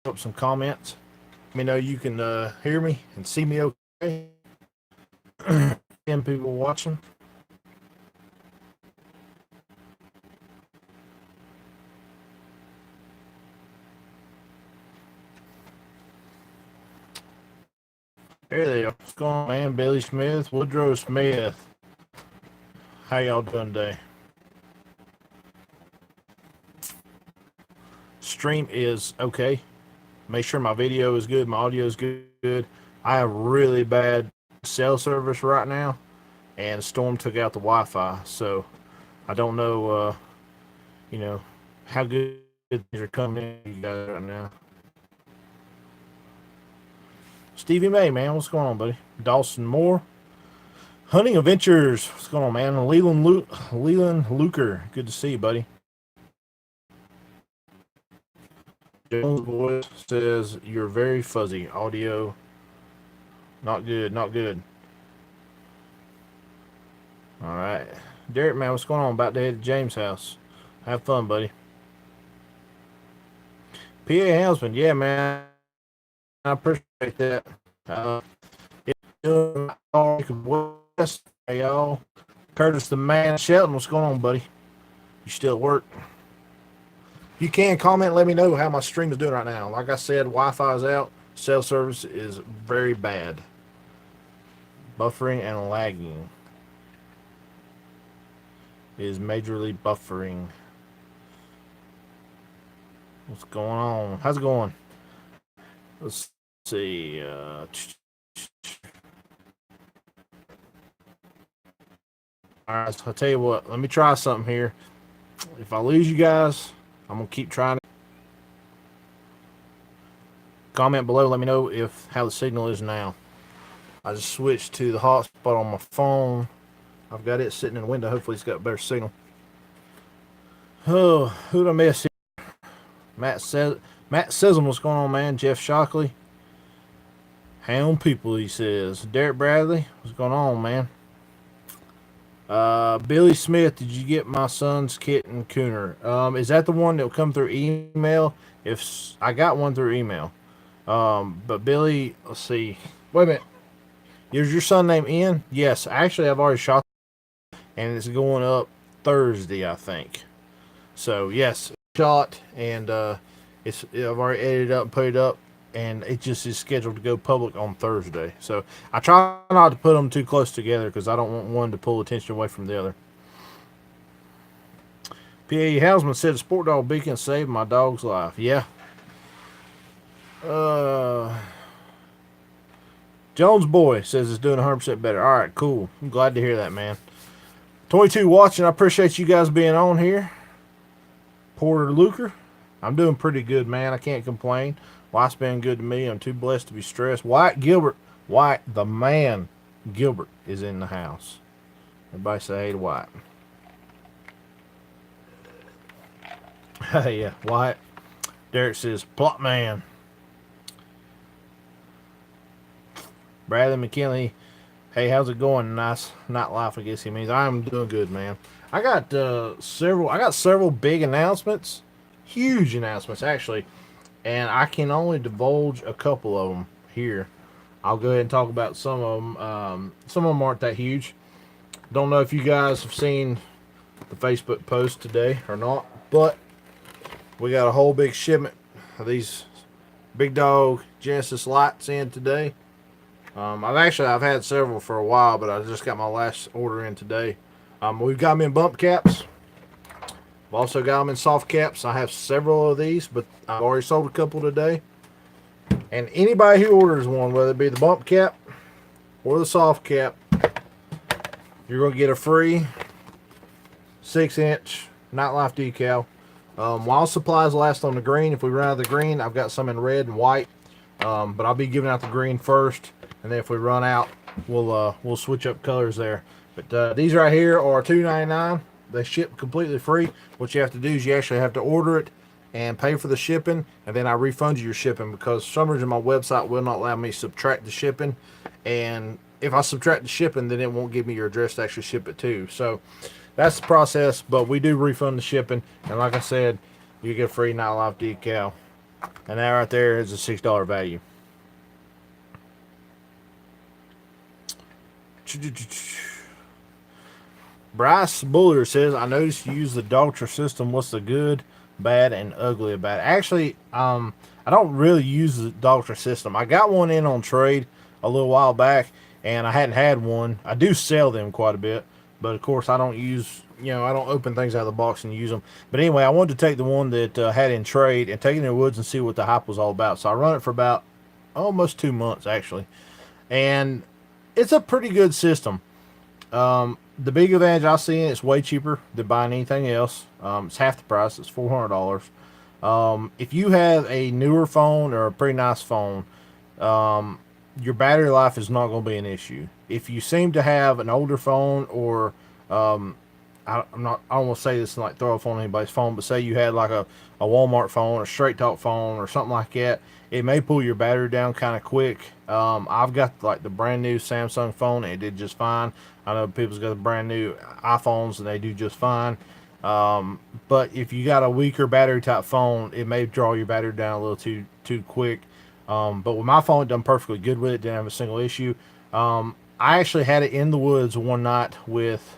up some comments. Let me know you can hear me and see me okay. 10 people watching. Here they are. What's going on, man? Billy Smith, Woodrow Smith. How y'all doing today? Stream is okay. Make sure my video is good, my audio is good. I have really bad cell service right now, and Storm took out the Wi-Fi, so I don't know, how good things are coming in you guys right now. Stevie May, man, what's going on, buddy? Dawson Moore, Hunting Adventures, what's going on, man? Leland Luker, good to see you, buddy. Jones voice says you're very fuzzy. Audio, not good, not good. All right, Derek, man, what's going on? About to head to James' house. Have fun, buddy. PA Houseman, yeah, man. I appreciate that. Hey, y'all. Curtis the Man. Shelton, what's going on, buddy? You still at work? You can comment and let me know how my stream is doing right now. Like I said, Wi-Fi is out. Cell service is very bad. Buffering and lagging. It is majorly buffering. What's going on? How's it going? Let's see. Alright, so I'll tell you what. Let me try something here. If I lose you guys, I'm going to keep trying. Comment below. Let me know how the signal is now. I just switched to the hotspot on my phone. I've got it sitting in the window. Hopefully it's got better signal. Oh, who'd I miss here? Matt says, what's going on, man? Jeff Shockley. Hound people, he says. Derek Bradley, what's going on, man? Billy Smith, did you get my son's kitten Cooner? Is that the one that will come through email? If I got one through email. But Billy, let's see. Wait a minute. Is your son named Ian? Yes, actually, I've already shot, and it's going up Thursday, I think. So yes, shot, and I've already edited it up and put it up, and it just is scheduled to go public on Thursday. So I try not to put them too close together because I don't want one to pull attention away from the other. P.A. Hausman said a sport dog beacon saved my dog's life. Yeah. Jones Boy says it's doing 100% better. All right, cool. I'm glad to hear that, man. 22 watching. I appreciate you guys being on here. Porter Luker. I'm doing pretty good, man. I can't complain. Wife's been good to me. I'm too blessed to be stressed. White Gilbert. White, the man, Gilbert, is in the house. Everybody say hey to White. Yeah, White. Derek says, plot man. Bradley McKinley. Hey, how's it going? Nice nightlife, I guess he means. I'm doing good, man. I got several big announcements. Huge announcements, actually. And I can only divulge a couple of them here. I'll go ahead and talk about some of them. Some of them aren't that huge. Don't know if you guys have seen the Facebook post today or not, but we got a whole big shipment of these Big Dog Genesis lights in today. I've had several for a while, but I just got my last order in today. We've got them in bump caps. I've also got them in soft caps. I have several of these, but I've already sold a couple today. And anybody who orders one, whether it be the bump cap or the soft cap, you're going to get a free 6-inch Nightlife decal. While supplies last on the green. If we run out of the green, I've got some in red and white. But I'll be giving out the green first, and then if we run out, we'll switch up colors there. But these right here are $2.99. They ship completely free. What you have to do is you actually have to order it and pay for the shipping, and then I refund you your shipping because for some reason my website will not allow me to subtract the shipping, and if I subtract the shipping, then it won't give me your address to actually ship it to. So that's the process, but we do refund the shipping, and like I said, you get a free Nightlife decal. And that right there is a $6 value. Bryce Buller says, I noticed you use the Daltra system. What's the good, bad, and ugly about it? Actually, I don't really use the Daltra system. I got one in on trade a little while back, and I hadn't had one. I do sell them quite a bit, but of course, I don't use, I don't open things out of the box and use them. But anyway, I wanted to take the one that had in trade and take it in the woods and see what the hype was all about. So I run it for about almost 2 months, actually. And it's a pretty good system. The big advantage I see in it's way cheaper than buying anything else. It's half the price. It's $400. If you have a newer phone or a pretty nice phone, your battery life is not going to be an issue. If you seem to have an older phone or I'm not. I don't want to say this and like throw a phone on anybody's phone, but say you had like a Walmart phone or Straight Talk phone or something like that, it may pull your battery down kind of quick. I've got like the brand new Samsung phone and it did just fine. I know people's got the brand new iPhones and they do just fine. But if you got a weaker battery type phone, it may draw your battery down a little too quick. But with my phone, it done perfectly good with it. Didn't have a single issue. I actually had it in the woods one night with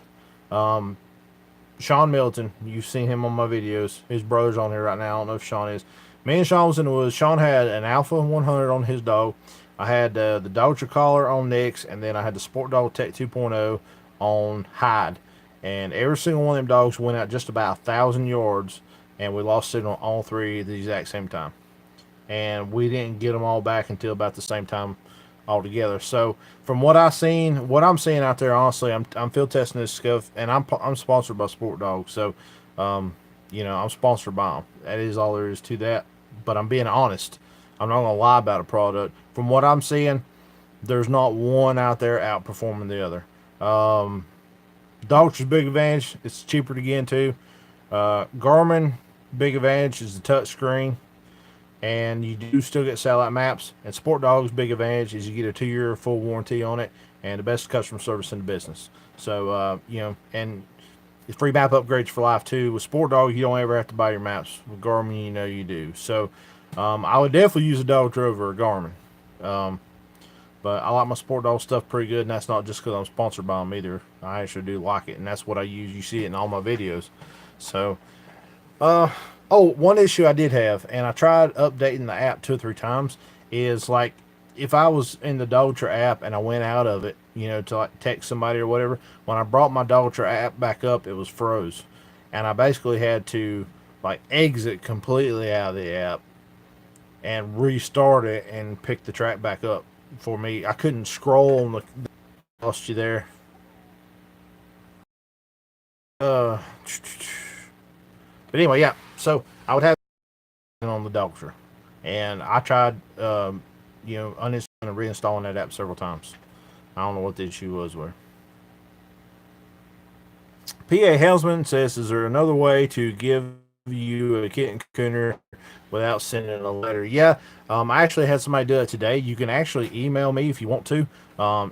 Sean Milton. You've seen him on my videos. His brother's on here right now. I don't know if Sean is. Me and Sean was in the woods. Sean had an Alpha 100 on his dog. I had the Dolce collar on Nix, and then I had the Sport Dog Tech 2.0 on Hyde. And every single one of them dogs went out just about 1,000 yards, and we lost signal on all three at the exact same time. And we didn't get them all back until about the same time altogether. So from what what I'm seeing out there, honestly, I'm field testing this stuff, and I'm sponsored by Sport Dog, so I'm sponsored by them. That is all there is to that. But I'm being honest. I'm not gonna lie about a product. From what I'm seeing, there's not one out there outperforming the other. Dog's big advantage. It's cheaper to get into. Garmin big advantage is the touch screen, and you do still get satellite maps. And Sport Dog's big advantage is you get a 2-year full warranty on it and the best customer service in the business. So and it's free map upgrades for life too. With Sport Dog, you don't ever have to buy your maps. With Garmin, you do. So I would definitely use a Dog over a Garmin. But I like my Sport Dog stuff pretty good, and that's not just because I'm sponsored by them either. I actually do like it, and that's what I use. You see it in all my videos. So, one issue I did have, and I tried updating the app 2 or 3 times, is like if I was in the Dolce app and I went out of it, to like text somebody or whatever, when I brought my Dolce app back up, it was froze. And I basically had to like exit completely out of the app and restart it and pick the track back up for me. I couldn't scroll on lost you there. But anyway, yeah. So I would have on the Dolce, and I tried, uninstalling and reinstalling that app several times. I don't know what the issue was with. PA Helmsman says, "Is there another way to give you a kitten cooner without sending a letter?" Yeah, I actually had somebody do it today. You can actually email me if you want to.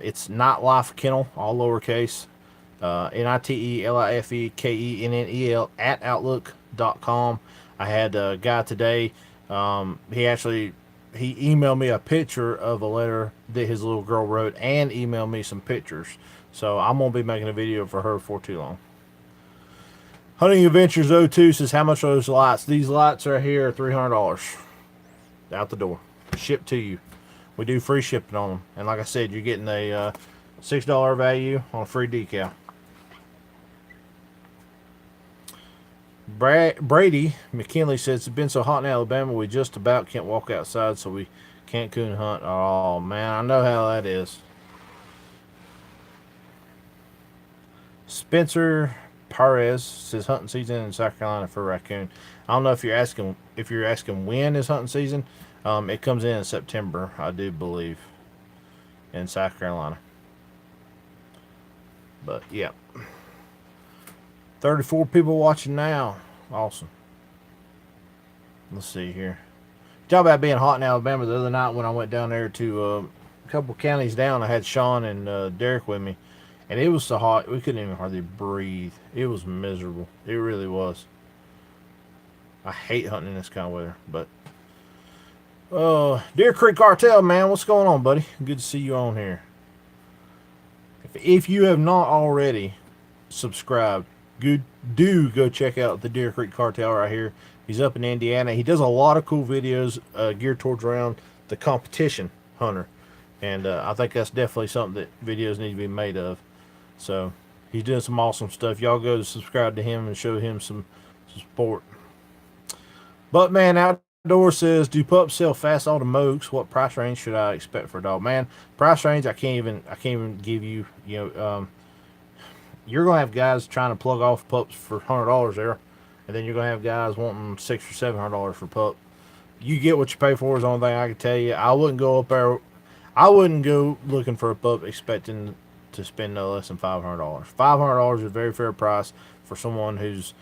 It's Not Life Kennel, all lowercase, NITELIFEKENNEL at outlook.com. I had a guy today. He emailed me a picture of a letter that his little girl wrote and emailed me some pictures. So I'm gonna be making a video for her before too long. Hunting Adventures 02 says, how much are those lights? These lights right here are $300 out the door, shipped to you. We do free shipping on them, and like I said, you're getting a $6 value on a free decal. Brady McKinley says, it's been so hot in Alabama, we just about can't walk outside, so we can't coon hunt. Oh man, I know how that is. Spencer Perez says, hunting season in South Carolina for raccoon. I don't know if you're asking when is hunting season. It comes in September, I do believe, in South Carolina. But yeah, 34 people watching now. Awesome. Let's see here. Talk about being hot in Alabama. The other night when I went down there to a couple counties down, I had Sean and Derek with me, and it was so hot we couldn't even hardly breathe. It was miserable. It really was. I hate hunting in this kind of weather, but Deer Creek Cartel, man, what's going on, buddy? Good to see you on here. If you have not already subscribed, good do go check out the Deer Creek Cartel right here. He's up in Indiana. He does a lot of cool videos geared towards around the competition hunter, and I think that's definitely something that videos need to be made of. So he's doing some awesome stuff. Y'all go to subscribe to him and show him some support. But man, Outdoor says, "Do pups sell fast auto mokes? What price range should I expect for a dog?" Man, price range I can't even give you. You're gonna have guys trying to plug off pups for $100 there, and then you're gonna have guys wanting $600 or $700 for pup. You get what you pay for is the only thing I can tell you. I wouldn't go up there. I wouldn't go looking for a pup expecting to spend no less than $500. $500 is a very fair price for someone who's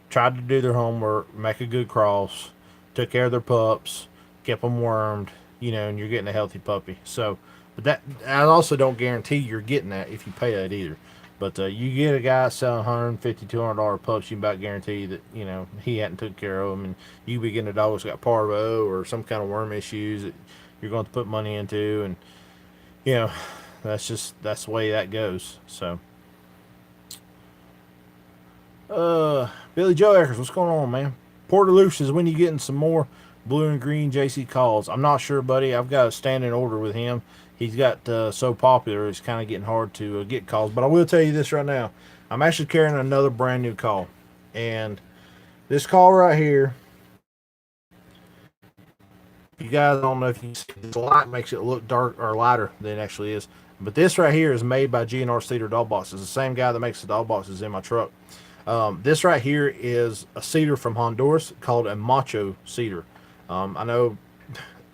tried to do their homework, make a good cross, took care of their pups, kept them wormed, and you're getting a healthy puppy. So, but that I also don't guarantee you're getting that if you pay that either. But you get a guy selling $150, $200 pups, you can about guarantee that he hadn't took care of them, and you be getting a dog that's got parvo or some kind of worm issues that you're going to put money into, and that's the way that goes. So, Billy Joe Eckers, what's going on, man? Porter Luce is when you getting some more blue and green JC calls. I'm not sure, buddy. I've got a standing order with him. He's got so popular, it's kind of getting hard to get calls. But I will tell you this right now. I'm actually carrying another brand new call. And this call right here, you guys don't know if you see this light makes it look dark or lighter than it actually is. But this right here is made by GNR Cedar Dog Boxes. The same guy that makes the dog boxes in my truck. This right here is a cedar from Honduras called a macho cedar. I know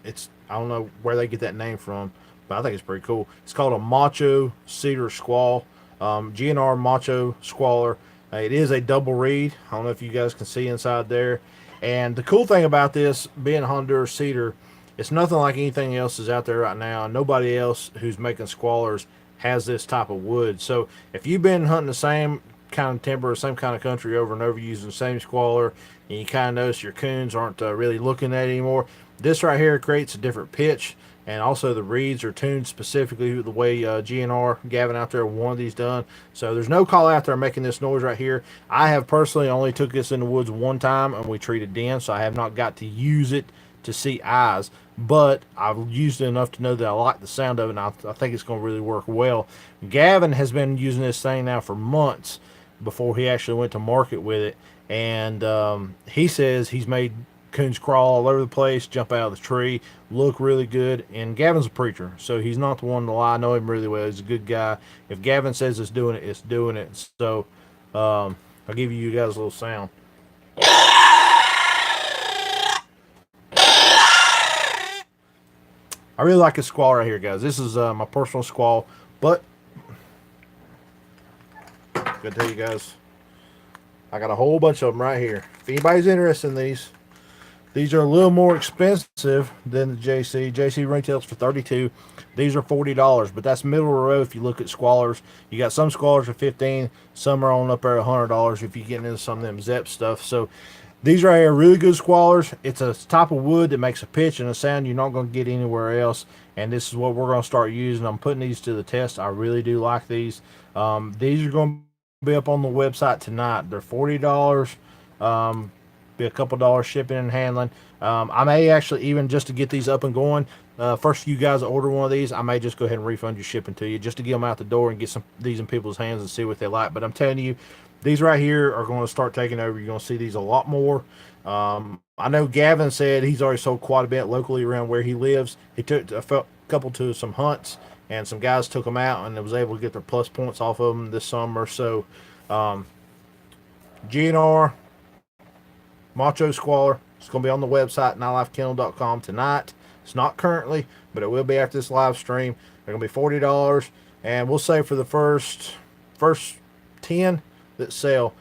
I don't know where they get that name from, but I think it's pretty cool. It's called a macho cedar squall. GNR macho squaller. It is a double reed. I don't know if you guys can see inside there. And the cool thing about this being Honduras cedar, it's nothing like anything else is out there right now. Nobody else who's making squallers has this type of wood. So if you've been hunting the same kind of timber, same kind of country over and over using the same squaller, and you kind of notice your coons aren't really looking at it anymore, this right here creates a different pitch, and also the reeds are tuned specifically the way GNR Gavin out there wanted these done. So there's no call out there making this noise right here. I have personally only took this in the woods one time and we treated den, so I have not got to use it to see eyes, but I've used it enough to know that I like the sound of it, and I think it's going to really work well. Gavin has been using this thing now for months before he actually went to market with it, and he says he's made coons crawl all over the place, jump out of the tree, look really good. And Gavin's a preacher, so he's not the one to lie. I know him really well. He's a good guy. If Gavin says it's doing it, it's doing it. So I'll give you guys a little sound. I really like this squall right here, guys. This is my personal squall, but gotta tell you guys, I got a whole bunch of them right here. If anybody's interested in these are a little more expensive than the JC. JC retails for $32. These are $40, but that's middle of the road if you look at squallers. You got some squallers for $15, some are on up there $100 if you're getting into some of them Zep stuff. So these right here are really good squallers. It's a type of wood that makes a pitch and a sound you're not going to get anywhere else, and this is what we're going to start using. I'm putting these to the test. I really do like these. These are going to be up on the website tonight. They're $40. Be a couple dollars shipping and handling. I may actually, even just to get these up and going, first you guys order one of these, I may just go ahead and refund your shipping to you just to get them out the door and get some these in people's hands and see what they like. But I'm telling you, these right here are going to start taking over. You're going to see these a lot more. I know Gavin said he's already sold quite a bit locally around where he lives. He took a couple to some hunts, and some guys took them out and was able to get their plus points off of them this summer. So GNR Macho Squaller. It's going to be on the website, nightLifeKennel.com tonight. It's not currently, but it will be after this live stream. They're going to be $40, and we'll say for the first 10 that sell,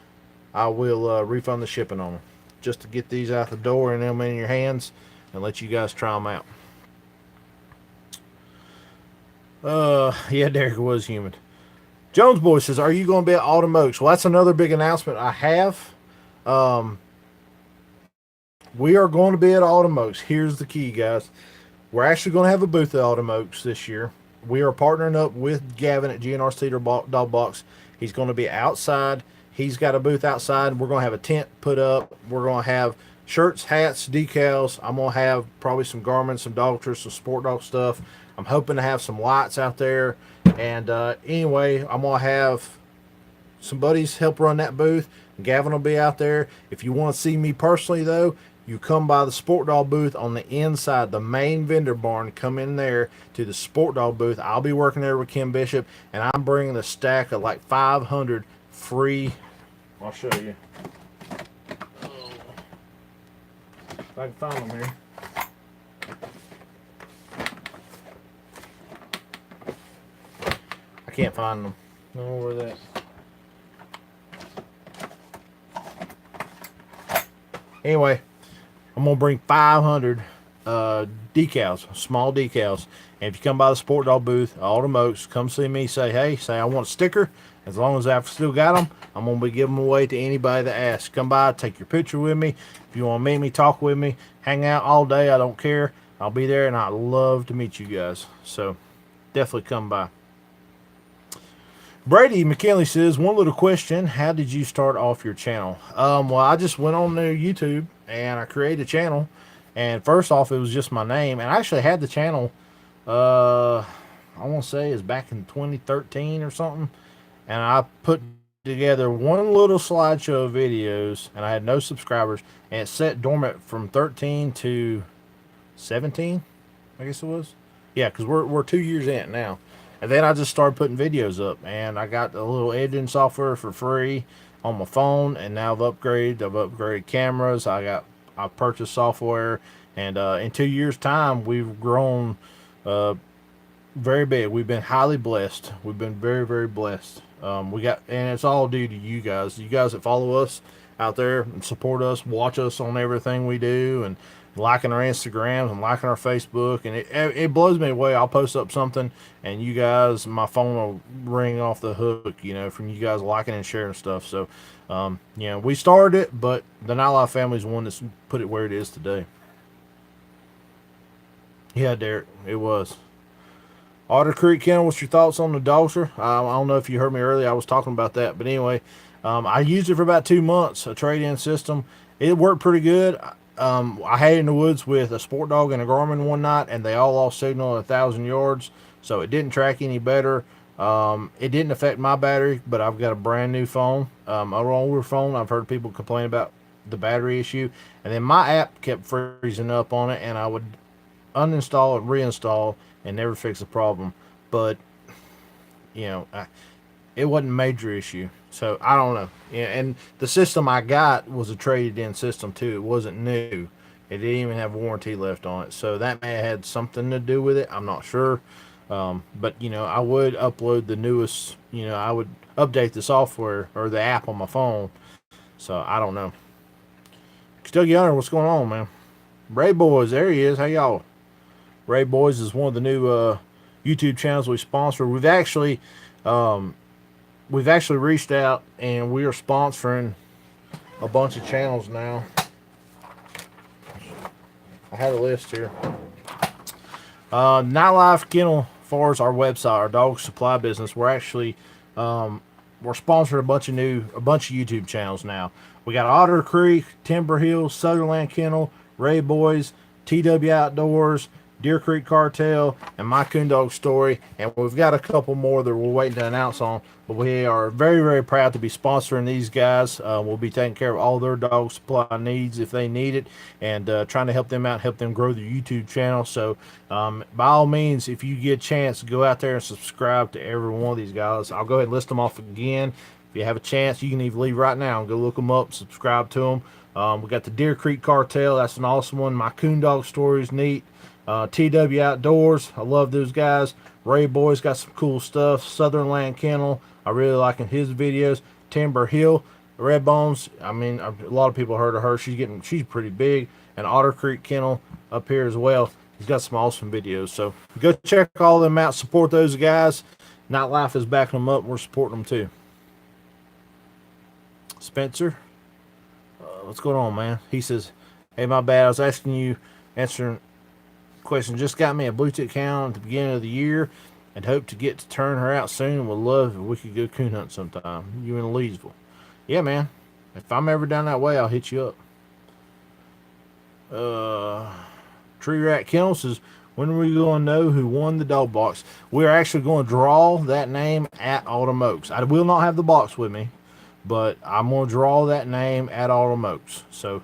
I will refund the shipping on them, just to get these out the door and them in your hands and let you guys try them out. Yeah, Derek was human. Jones Boy says, are you going to be at Autumn Oaks? Well, that's another big announcement I have. we are going to be at Autumn Oaks. Here's the key, guys. We're actually going to have a booth at Autumn Oaks this year. We are partnering up with Gavin at GNR Cedar Dog Box. He's going to be outside. He's got a booth outside. We're going to have a tent put up. We're going to have shirts, hats, decals. I'm going to have probably some garments, some dog trips, some sport dog stuff. I'm hoping to have some lights out there. And anyway, I'm going to have some buddies help run that booth. Gavin will be out there. If you want to see me personally, though, you come by the Sport Dog booth on the inside, the main vendor barn. Come in there to the Sport Dog booth. I'll be working there with Kim Bishop, and I'm bringing a stack of like 500 free. I'll show you. If I can find them here. I can't find them. I don't know where that. Anyway, I'm going to bring 500 decals, small decals. And if you come by the Sport Dog booth, Autumn Oaks, come see me, say, hey, say I want a sticker. As long as I've still got them, I'm going to be giving them away to anybody that asks. Come by, take your picture with me. If you want to meet me, talk with me, hang out all day, I don't care. I'll be there, and I'd love to meet you guys. So definitely come by. Brady McKinley says, one little question. How did you start off your channel? Well, I just went on there YouTube and I created a channel. And first off, it was just my name. And I actually had the channel, I want to say it's back in 2013 or something. And I put together one little slideshow of videos and I had no subscribers. And it sat dormant from 13 to 17, I guess it was. Yeah, because we're 2 years in now. And then I just started putting videos up, and I got a little editing software for free on my phone, and now I've upgraded cameras. I purchased software, and in 2 years' time, we've grown very big. We've been highly blessed. We've been very, very blessed. And it's all due to you guys. You guys that follow us out there and support us, watch us on everything we do, and liking our Instagrams and liking our Facebook, and it blows me away. I'll post up something, and you guys, my phone will ring off the hook, from you guys liking and sharing stuff. So, we started it, but the Nightlife family is the one that's put it where it is today. Yeah, Derek, it was. Otter Creek Kennel, what's your thoughts on the Dogster? I don't know if you heard me earlier. I was talking about that, but anyway, I used it for about 2 months, a trade-in system. It worked pretty good. I had it in the woods with a Sport Dog and a Garmin one night, and they all lost signal at 1,000 yards, so it didn't track any better. It didn't affect my battery, but I've got a brand new phone, an older phone. I've heard people complain about the battery issue, and then my app kept freezing up on it, and I would uninstall and reinstall and never fix the problem. But it wasn't a major issue. So I don't know. Yeah, and the system I got was a traded in system too. It wasn't new. It didn't even have warranty left on it. So that may have had something to do with it. I'm not sure. But I would upload the newest, I would update the software or the app on my phone. So I don't know. Kentucky Hunter, what's going on, man? Ray Boys, there he is. How y'all? Ray Boys is one of the new YouTube channels we sponsor. We've actually reached out and we are sponsoring a bunch of channels now. I had a list here. Nightlife Kennel, as far as our website, our dog supply business, we're actually we're sponsoring a bunch of YouTube channels now. We got Otter Creek, Timber Hill, Sutherland Kennel, Ray Boys, TW Outdoors, Deer Creek Cartel, and My Coon Dog Story. And we've got a couple more that we're waiting to announce on. But we are very, very proud to be sponsoring these guys. We'll be taking care of all their dog supply needs if they need it, and trying to help them out, help them grow their YouTube channel. So by all means, if you get a chance, go out there and subscribe to every one of these guys. I'll go ahead and list them off again. If you have a chance, you can even leave right now and go look them up, subscribe to them. We got the Deer Creek Cartel. That's an awesome one. My Coon Dog Story is neat. TW Outdoors, I love those guys. Ray Boy's got some cool stuff. Sutherland Kennel, I really like his videos. Timber Hill, Red Bones, I mean, a lot of people heard of her. She's pretty big. And Otter Creek Kennel up here as well. He's got some awesome videos. So go check all of them out. Support those guys. Nightlife is backing them up. We're supporting them too. Spencer, what's going on, man? He says, Hey, my bad. I was asking you, answering question. Just got me a blue tick hound at the beginning of the year and hope to get to turn her out soon and would love if we could go coon hunt sometime. You in Leesville. Yeah, man. If I'm ever down that way, I'll hit you up. Uh, Tree Rat Kennel says, when are we going to know who won the dog box? We're actually going to draw that name at Autumn Oaks. I will not have the box with me, but I'm going to draw that name at Autumn Oaks. So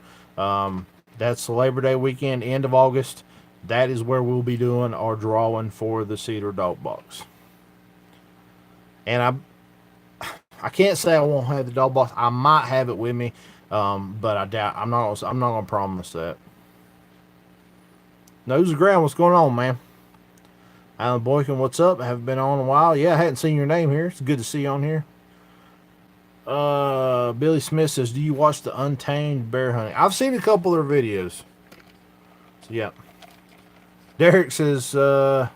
that's the Labor Day weekend, end of August. That is where we'll be doing our drawing for the Cedar Dog Box. And I can't say I won't have the dog box. I might have it with me, but I doubt. I'm not gonna promise that. Nose to ground. What's going on, man? Alan Boykin, what's up? I haven't been on in a while. Yeah, I hadn't seen your name here. It's good to see you on here. Billy Smith says, do you watch the Untamed Bear Hunting? I've seen a couple of their videos. So, yeah. Derek says I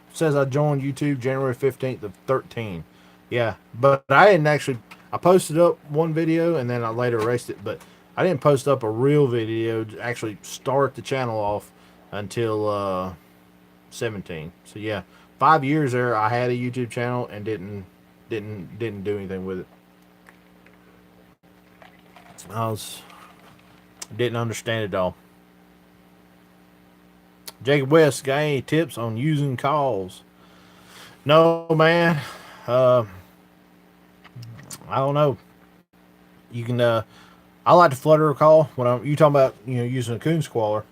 joined YouTube January 15th of 13. Yeah, but I didn't actually. I posted up one video and then I later erased it, but I didn't post up a real video to actually start the channel off until 17. So yeah, 5 years there. I had a YouTube channel and didn't do anything with it. Didn't understand it all. Jacob West, got any tips on using calls? No, man. I don't know. You can. I like to flutter a call when you talking about using a coon squaller.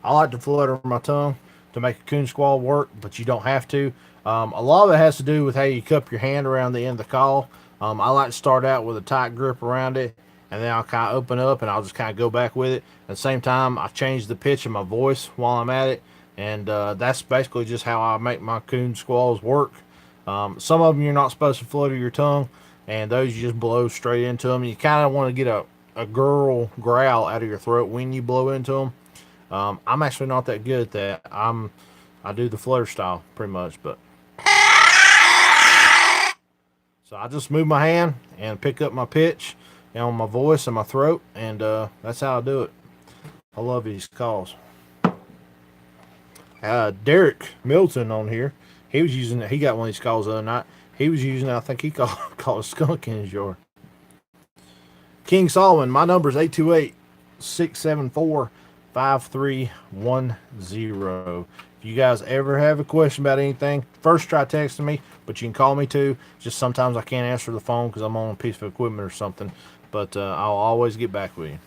I like to flutter my tongue to make a coon squall work, but you don't have to. A lot of it has to do with how you cup your hand around the end of the call. I like to start out with a tight grip around it, and then I'll kind of open up and I'll just kind of go back with it. At the same time, I change the pitch of my voice while I'm at it, and that's basically just how I make my coon squalls work. Some of them you're not supposed to flutter your tongue, and those you just blow straight into them. You kind of want to get a girl growl out of your throat when you blow into them. I'm actually not that good at that. I do the flutter style pretty much, but so I just move my hand and pick up my pitch on my voice and my throat, and that's how I do it. I love these calls. Derek Milton on here. He was using. He got one of these calls the other night. He was using. I think he called a skunk in his yard. King Solomon. My number is 828-674-5310. If you guys ever have a question about anything, first try texting me, but you can call me too. Just sometimes I can't answer the phone because I'm on a piece of equipment or something. But I'll always get back with you.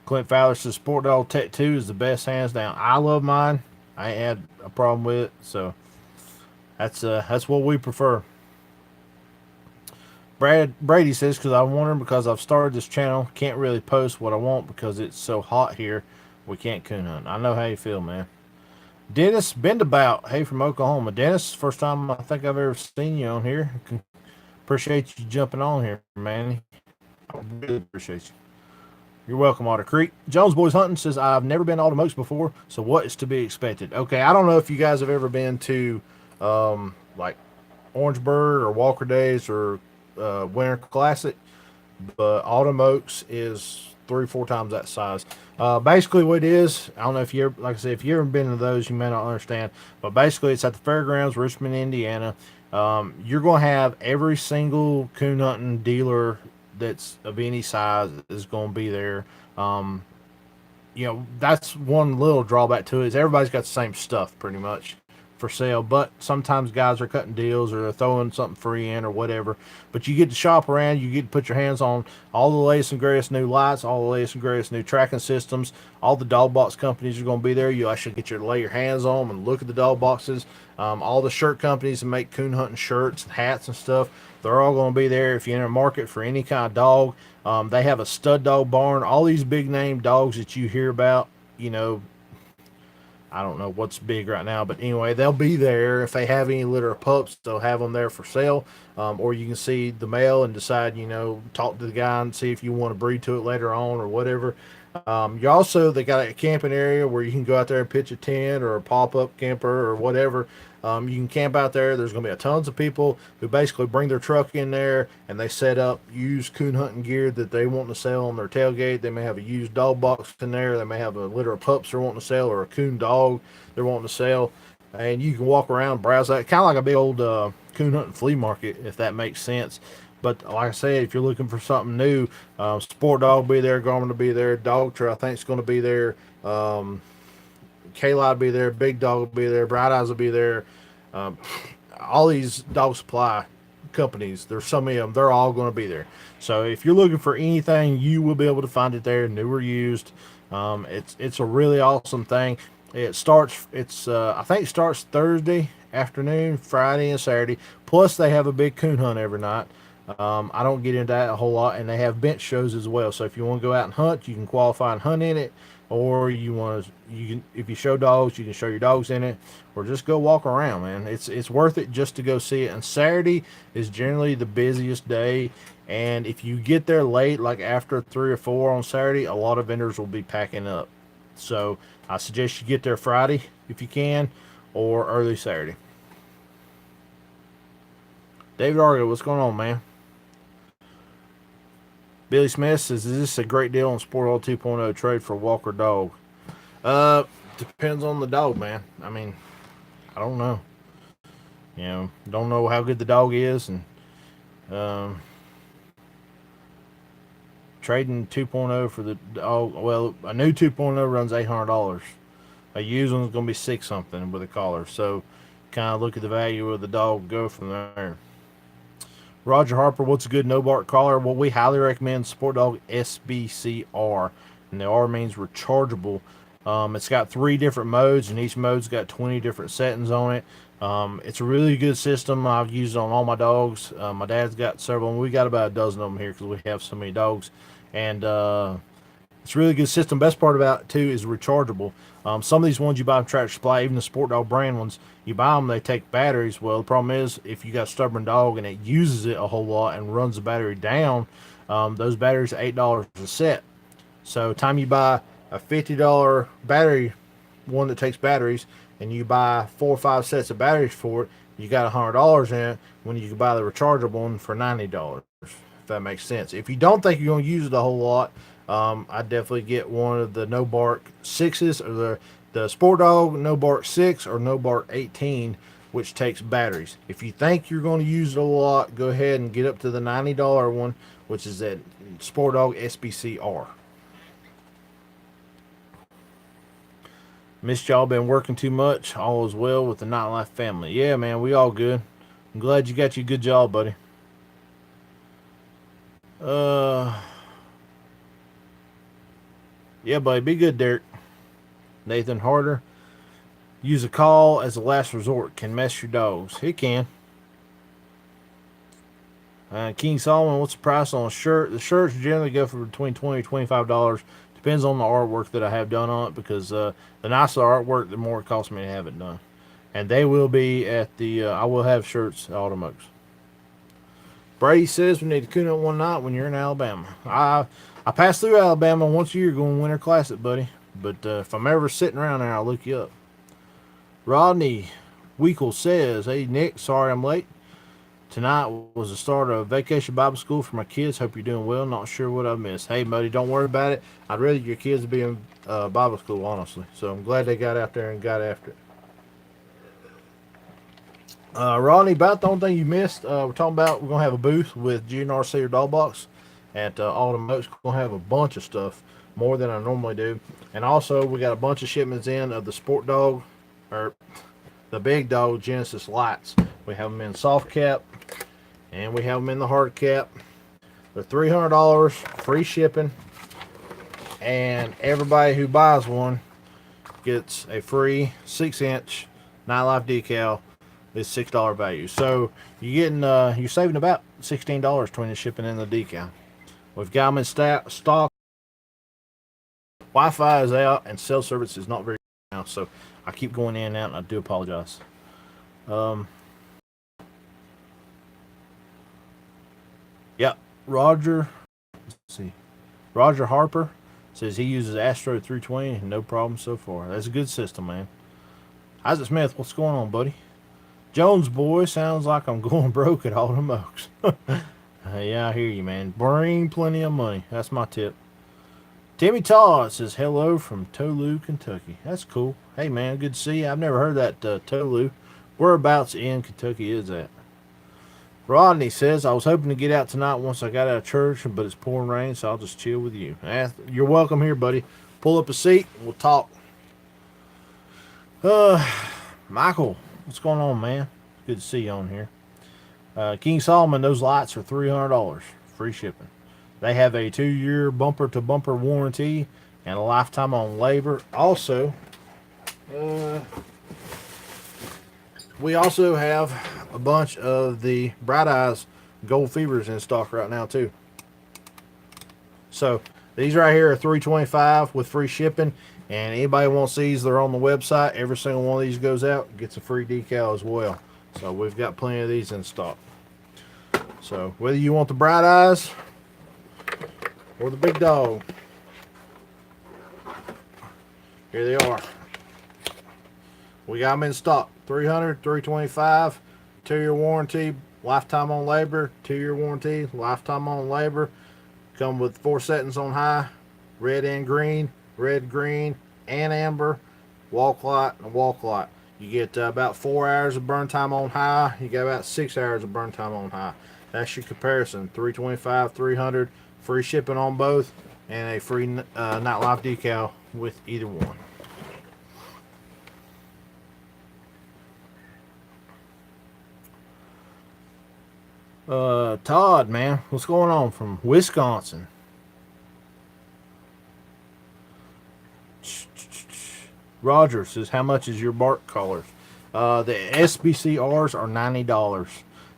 Clint Fowler says Sport Dog Tech 2 is the best, hands down. I love mine. I ain't had a problem with it, so that's what we prefer. Brady says, because I'm wondering, because I've started this channel, can't really post what I want because it's so hot here. We can't coon hunt. I know how you feel, man. Dennis Bendabout, hey, from Oklahoma. Dennis, first time I think I've ever seen you on here. Appreciate you jumping on here, man. I really appreciate you. You're welcome, Otter Creek. Jones Boys Hunting says, I've never been to Autumn Oaks before, so what is to be expected? Okay, I don't know if you guys have ever been to like Orangeburg or Walker Days or Winter Classic, but Autumn Oaks is 3-4 times that size. Basically what it is, I don't know if you ever, like I said, if you ever been to those, you may not understand, but basically it's at the fairgrounds, Richmond, Indiana. You're going to have every single coon hunting dealer that's of any size is going to be there. That's one little drawback to it, is everybody's got the same stuff pretty much for sale, but sometimes guys are cutting deals or they're throwing something free in or whatever. But you get to shop around, you get to put your hands on all the latest and greatest new lights, all the latest and greatest new tracking systems. All the dog box companies are going to be there. You actually get to lay your hands on them and look at the dog boxes. All the shirt companies that make coon hunting shirts and hats and stuff, they're all going to be there. If you're in a market for any kind of dog, they have a stud dog barn. All these big name dogs that you hear about, I don't know what's big right now, but anyway, they'll be there. If they have any litter of pups, they'll have them there for sale. Or you can see the male and decide, talk to the guy and see if you want to breed to it later on or whatever. You also they got a camping area where you can go out there and pitch a tent or a pop up camper or whatever. You can camp out there. There's going to be a tons of people who basically bring their truck in there and they set up used coon hunting gear that they want to sell on their tailgate. They may have a used dog box in there. They may have a litter of pups they're wanting to sell or a coon dog they're wanting to sell. And you can walk around, browse that, kind of like a big old coon hunting flea market, if that makes sense. But like I said, if you're looking for something new, Sport Dog will be there, Garmin will be there, Dog Trail I think is going to be there, K-Light will be there, Big Dog will be there, Bright Eyes will be there. Um, all these dog supply companies, there's so many of them, they're all going to be there. So if you're looking for anything, you will be able to find it there, new or used. It's a really awesome thing. I think it starts Thursday afternoon, Friday and Saturday. Plus they have a big coon hunt every night. I don't get into that a whole lot, and they have bench shows as well. So if you want to go out and hunt, you can qualify and hunt in it, or you can if you show dogs, you can show your dogs in it, or just go walk around, man. It's worth it just to go see it. And Saturday is generally the busiest day, and if you get there late, like after 3 or 4 on Saturday, a lot of vendors will be packing up. So I suggest you get there Friday if you can, or early Saturday. David Argo, what's going on, man? Billy Smith says, "Is this a great deal on Sport All 2.0 trade for Walker dog?" Uh, Depends on the dog, man. I mean, I don't know. Don't know how good the dog is, and um, trading 2.0 for the dog. Well, a new 2.0 runs $800. A used one's gonna be six something with a collar. So, kind of look at the value of the dog, go from there. Roger Harper, what's a good no bark collar? Well, we highly recommend Sport Dog SBCR, and the R means rechargeable. It's got 3 different modes, and each mode's got 20 different settings on it. It's a really good system. I've used it on all my dogs. My dad's got several, and we got about a dozen of them here because we have so many dogs. And it's a really good system. Best part about it too is rechargeable. Some of these ones you buy from Tractor Supply, even the Sport Dog brand ones, you buy them, they take batteries. Well, the problem is if you got a stubborn dog and it uses it a whole lot and runs the battery down, those batteries are $8 a set. So time you buy a $50 battery, one that takes batteries, and you buy 4 or 5 sets of batteries for it, you got $100 in it when you can buy the rechargeable one for $90. If that makes sense. If you don't think you're going to use it a whole lot, I'd definitely get one of the No Bark 6s or the Sport Dog No Bark 6 or No Bark 18, which takes batteries. If you think you're going to use it a lot, go ahead and get up to the $90 one, which is that Sport Dog SBCR. Missed y'all, been working too much. All is well with the Nightlife family. Yeah, man, we all good. I'm glad you got you a good job, buddy. Yeah, buddy, be good, Derek. Nathan Harder. Use a call as a last resort. Can mess your dogs. It can. King Solomon, what's the price on a shirt? The shirts generally go for between $20 and $25. Depends on the artwork that I have done on it, because the nicer the artwork, the more it costs me to have it done. And they will be at the, I will have shirts at Automokes. Brady says we need to coon up one night when you're in Alabama. I pass through Alabama once a year going Winter Classic, buddy. But if I'm ever sitting around there, I'll look you up. Rodney Weekle says, "Hey, Nick, sorry I'm late. Tonight was the start of Vacation Bible School for my kids. Hope you're doing well. Not sure what I missed." Hey, buddy, don't worry about it. I'd rather your kids be in Bible school, honestly. So I'm glad they got out there and got after it. Rodney, about the only thing you missed, we're talking about, we're going to have a booth with GNRC or Dog Box at Autumn Oaks. We're going to have a bunch of stuff, more than I normally do. And also, we got a bunch of shipments in of the Sport Dog, or the Big Dog Genesis lights. We have them in soft cap, and we have them in the hard cap. They're $300, free shipping, and everybody who buys one gets a free 6-inch Nightlife decal. It's $6 value. So you're saving about $16 between the shipping and the decal. We've got them in stock. Wi-Fi is out and cell service is not very good now, so I keep going in and out, and I do apologize. Yeah, Roger. Let's see. Roger Harper Says he uses Astro 320 and no problem so far. That's a good system, man. Isaac Smith, what's going on, buddy? Jones boy, sounds like I'm going broke at all the Oaks. Yeah, I hear you, man. Bring plenty of money. That's my tip. Timmy Todd says hello from Tolu, Kentucky. That's cool. Hey, man, good to see you. I've never heard that Tolu. Whereabouts in Kentucky is that? Rodney says, I was hoping to get out tonight once I got out of church, but it's pouring rain, so I'll just chill with you. You're welcome here, buddy. Pull up a seat. We'll talk. Michael, what's going on, man? Good to see you on here. King Solomon, those lights are $300. Free shipping. They have a 2-year bumper-to-bumper warranty and a lifetime on labor. Also, we also have a bunch of the Bright Eyes Gold Fevers in stock right now, too. So, these right here are $325 with free shipping. And anybody wants these, they're on the website. Every single one of these goes out, gets a free decal as well. So we've got plenty of these in stock. So whether you want the Bright Eyes or the Big Dog, here they are. We got them in stock. $300, $325, 2-year warranty, lifetime on labor, 2-year warranty, lifetime on labor. Come with 4 settings on high, red and green, red, green, and amber, walk light, and walk light. You get about 4 hours of burn time on high. You got about 6 hours of burn time on high. That's your comparison. $325, $300, free shipping on both, and a free Nightlife decal with either one. Todd, man, what's going on from Wisconsin? Roger says, how much is your bark collars? The SBCRs are $90.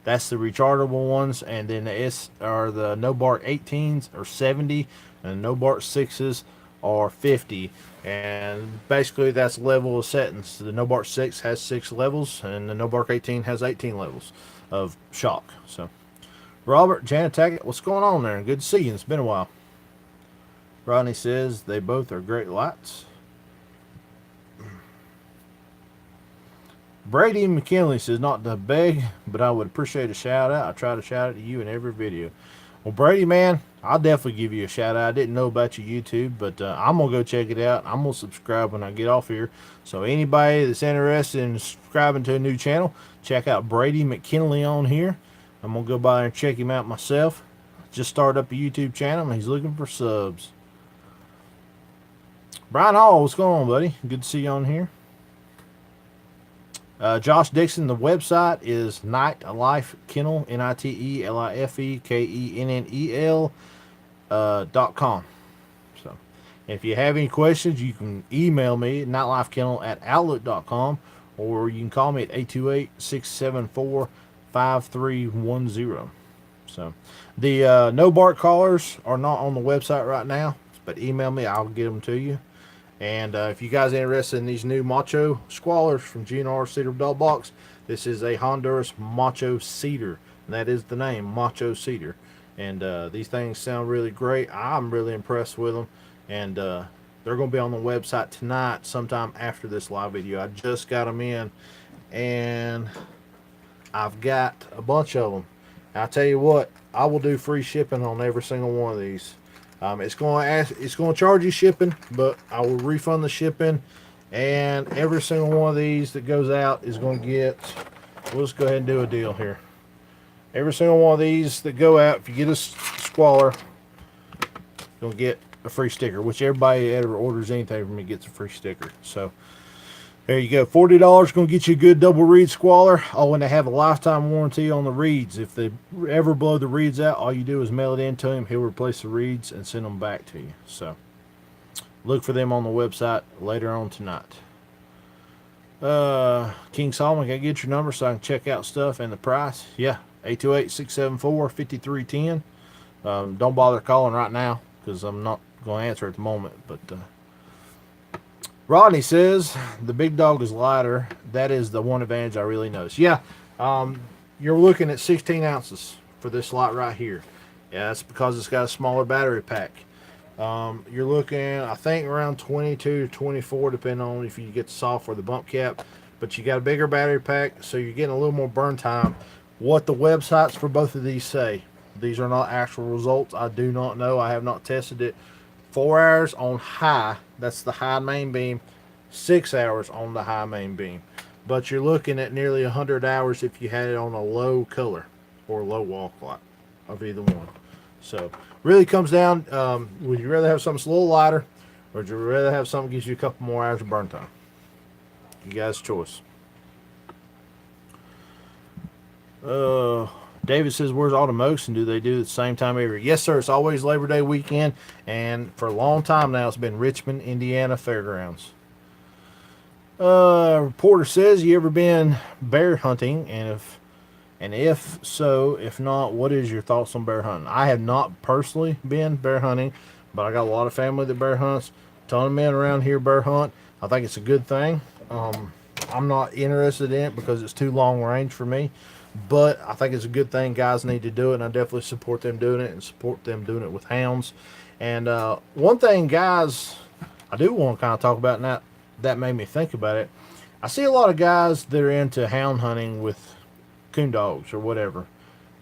That's the rechargeable ones, and then the no bark 18s are $70, and the no bark 6s are $50. And basically that's level of settings. The no bark 6 has 6 levels, and the no bark 18 has 18 levels of shock. So, Robert, Janet Taggett, what's going on there? Good to see you. It's been a while. Rodney says they both are great lights. Brady McKinley says, not to beg, but I would appreciate a shout out. I try to shout out to you in every video. Well, Brady, man, I'll definitely give you a shout out. I didn't know about your YouTube, but I'm going to go check it out. I'm going to subscribe when I get off here. So anybody that's interested in subscribing to a new channel, check out Brady McKinley on here. I'm going to go by and check him out myself. Just started up a YouTube channel, and he's looking for subs. Brian Hall, what's going on, buddy? Good to see you on here. Josh Dixon, the website is Nightlife Kennel, NITELIFEKENNEL.com. So, if you have any questions, you can email me at nightlifekennel@outlook.com, or you can call me at 828-674-5310. So, the no bark collars are not on the website right now, but email me, I'll get them to you. And if you guys are interested in these new Macho Squallers from GNR Cedar Dog Box, this is a Honduras Macho Cedar. And that is the name, Macho Cedar. And these things sound really great. I'm really impressed with them. And they're going to be on the website tonight, sometime after this live video. I just got them in, and I've got a bunch of them. And I'll tell you what, I will do free shipping on every single one of these. It's going to charge you shipping, but I will refund the shipping, and every single one of these that goes out is going to get, we'll just go ahead and do a deal here. Every single one of these that go out, if you get a squaller, you'll get a free sticker, which everybody that ever orders anything from me gets a free sticker. So there you go. $40 going to get you a good double reed squaller. Oh, and they have a lifetime warranty on the reeds. If they ever blow the reeds out, all you do is mail it in to him. He'll replace the reeds and send them back to you. So look for them on the website later on tonight. King Solomon, can I get your number so I can check out stuff and the price? Yeah, 828-674-5310. Don't bother calling right now because I'm not going to answer at the moment, but Rodney says the Big Dog is lighter. That is the one advantage I really notice. Yeah, you're looking at 16 ounces for this light right here. Yeah, that's because it's got a smaller battery pack. You're looking, I think, around 22 to 24, depending on if you get the soft or the bump cap. But you got a bigger battery pack, so you're getting a little more burn time. What the websites for both of these say, these are not actual results. I do not know. I have not tested it. 4 hours on high, that's the high main beam. 6 hours on the high main beam. But you're looking at nearly 100 hours if you had it on a low color or low wall clock of either one. So really comes down, would you rather have something that's a little lighter, or would you rather have something that gives you a couple more hours of burn time? You guys' choice. David says, where's Automox, and do they do it at the same time every year? Yes, sir. It's always Labor Day weekend, and for a long time now, it's been Richmond, Indiana Fairgrounds. Reporter says, you ever been bear hunting, and if so, if not, what is your thoughts on bear hunting? I have not personally been bear hunting, but I got a lot of family that bear hunts. A ton of men around here bear hunt. I think it's a good thing. I'm not interested in it because it's too long range for me, but I think it's a good thing. Guys need to do it, and I definitely support them doing it and support them doing it with hounds. And one thing, guys, I do want to kind of talk about, and that made me think about it. I see a lot of guys that are into hound hunting with coon dogs or whatever,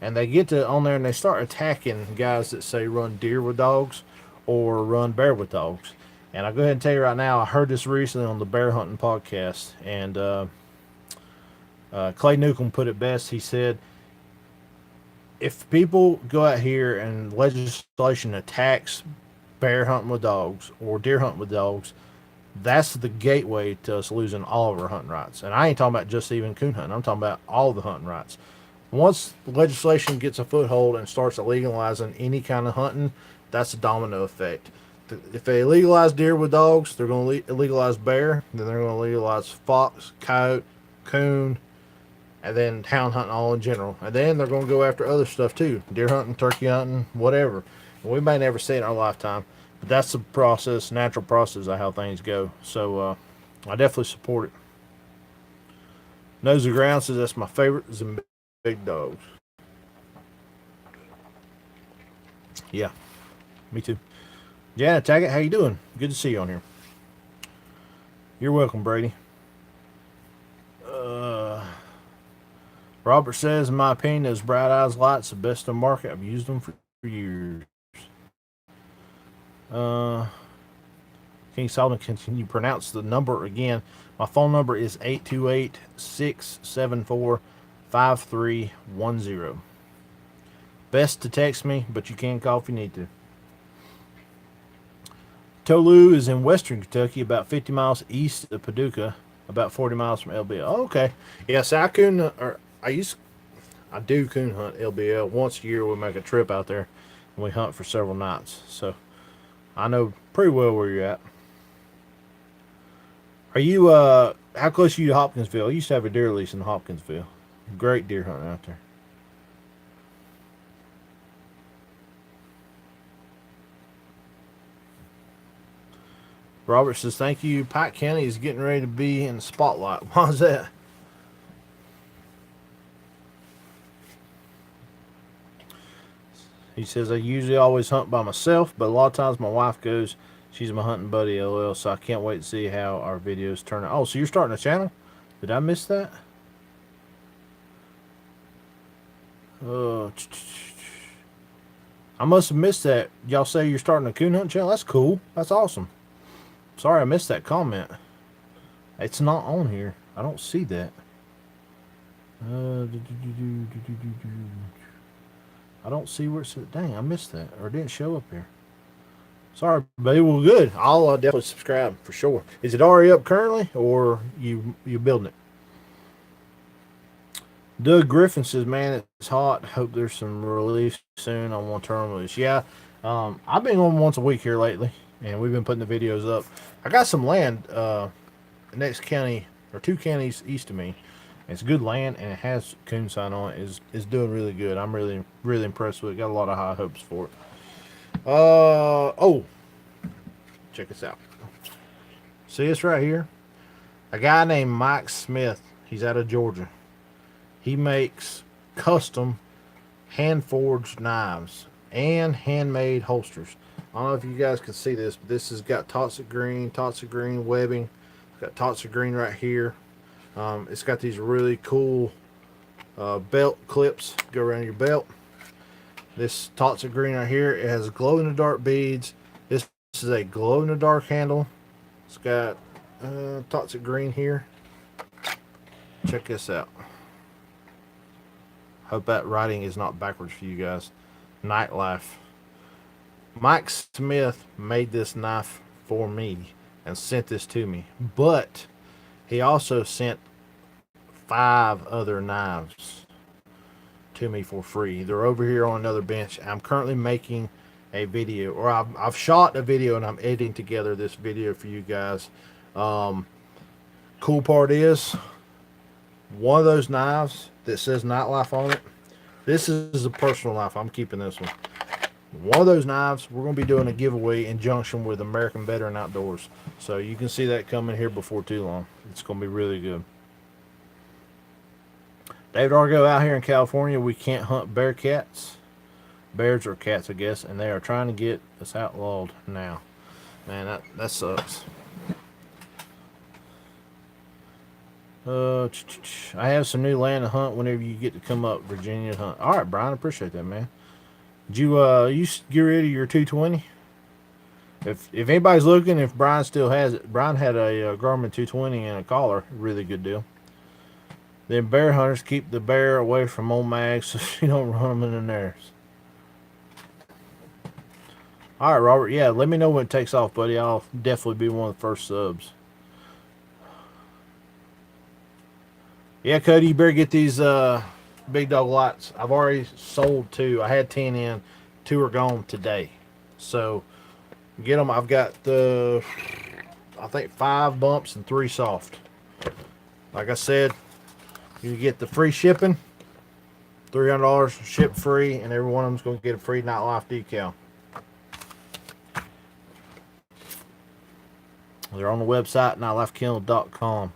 and they get to on there and they start attacking guys that say run deer with dogs or run bear with dogs. And I'll go ahead and tell you right now, I heard this recently on the bear hunting podcast, and Clay Newcomb put it best. He said, if people go out here and legislation attacks bear hunting with dogs or deer hunting with dogs, that's the gateway to us losing all of our hunting rights. And I ain't talking about just even coon hunting. I'm talking about all the hunting rights. Once legislation gets a foothold and starts legalizing any kind of hunting, that's a domino effect. If they legalize deer with dogs, they're going to legalize bear. Then they're going to legalize fox, coyote, coon, and then hound hunting all in general. And then they're going to go after other stuff too. Deer hunting, turkey hunting, whatever. And we may never see it in our lifetime. But that's the process, natural process of how things go. So I definitely support it. Nose of Ground says that's my favorite is the big dogs. Yeah, me too. Janet Taggart, how you doing? Good to see you on here. You're welcome, Brady. Robert says, in my opinion, those Bright Eyes lights the best on the market. I've used them for years. King Solomon, can you pronounce the number again? My phone number is 828-674-5310. Best to text me, but you can call if you need to. Tolu is in western Kentucky, about 50 miles east of Paducah, about 40 miles from LBL. Oh, okay. Yeah, so I do coon hunt LBL. Once a year we make a trip out there and we hunt for several nights. So I know pretty well where you're at. Are you how close are you to Hopkinsville? I used to have a deer lease in Hopkinsville. Great deer hunting out there. Robert says, thank you. Pike County is getting ready to be in the spotlight. Why is that? He says, I usually always hunt by myself, but a lot of times my wife goes. She's my hunting buddy, LOL, so I can't wait to see how our videos turn out. Oh, so you're starting a channel? Did I miss that? I must have missed that. Y'all say you're starting a coon hunt channel? That's cool. That's awesome. Sorry I missed that comment. It's not on here. I don't see that. I don't see where it said. Dang, I missed that. Or it didn't show up here. Sorry, buddy. Well, good. I'll definitely subscribe for sure. Is it already up currently, or you building it? Doug Griffin says, man, it's hot. Hope there's some relief soon. I want to turn loose. Yeah, I've been on once a week here lately, and we've been putting the videos up. I got some land next county, or 2 counties east of me. It's good land, and it has coon sign on it. It's doing really good. I'm really, really impressed with it. Got a lot of high hopes for it. Oh, check this out. See this right here? A guy named Mike Smith. He's out of Georgia. He makes custom hand-forged knives and handmade holsters. don't know if you guys can see this, but this has got toxic green webbing. It's got toxic green right here. It's got these really cool belt clips go around your belt. This toxic green right here, it has glow in the dark beads. This is a glow in the dark handle. It's got toxic green here. Check this out. Hope that writing is not backwards for you guys. Nightlife. Mike Smith made this knife for me and sent this to me, but he also sent 5 other knives to me for free. They're over here on another bench. I'm currently making a video, or I've shot a video and I'm editing together this video for you guys. Cool part is, one of those knives that says Nightlife on it, this is a personal knife. I'm keeping this one. One of those knives, we're going to be doing a giveaway in conjunction with American Veteran Outdoors. So you can see that coming here before too long. It's going to be really good. David Argo, out here in California, we can't hunt bears or cats, I guess, and they are trying to get us outlawed now. Man, that sucks. I have some new land to hunt whenever you get to come up, Virginia, to hunt. All right, Brian, appreciate that, man. Did you get rid of your 220? If anybody's looking, if Brian still has it, Brian had a Garmin 220 and a collar, really good deal. Then bear hunters keep the bear away from old mags so you don't run them in the nares. All right, Robert. Yeah, let me know when it takes off, buddy. I'll definitely be one of the first subs. Yeah, Cody, you better get these big dog lights. I've already sold 2. I had 10 in. 2 are gone today. So get them. I've got I think 5 bumps and 3 soft. Like I said, you get the free shipping, $300 ship free, and every one of them's going to get a free Nightlife decal. They're on the website, nightlifekennel.com.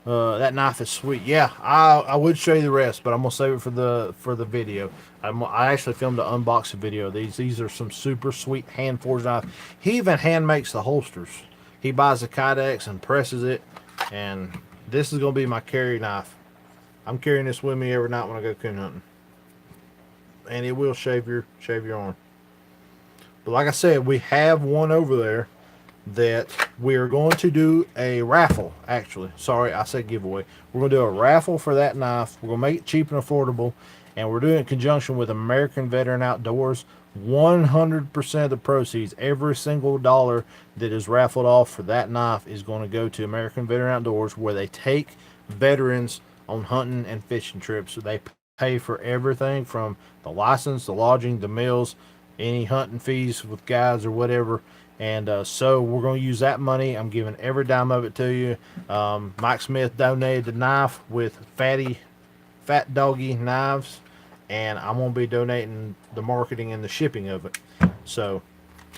That knife is sweet. Yeah, I would show you the rest, but I'm gonna save it for the video. I actually filmed an unboxing video. These are some super sweet hand forged knives. He even hand makes the holsters. He buys the Kydex and presses it, and this is gonna be my carry knife. I'm carrying this with me every night when I go coon hunting, and it will shave your arm. But like I said, we have one over there that we are going to do a raffle. Actually, sorry, I said giveaway. We're going to do a raffle for that knife. We're going to make it cheap and affordable, and we're doing it in conjunction with American Veteran Outdoors. 100% of the proceeds, every single dollar that is raffled off for that knife, is going to go to American Veteran Outdoors, where they take veterans on hunting and fishing trips. So they pay for everything from the license, the lodging, the meals, any hunting fees with guides or whatever. And so we're going to use that money. I'm giving every dime of it to you. Mike Smith donated the knife with Fat Doggy knives, and I'm going to be donating the marketing and the shipping of it. So,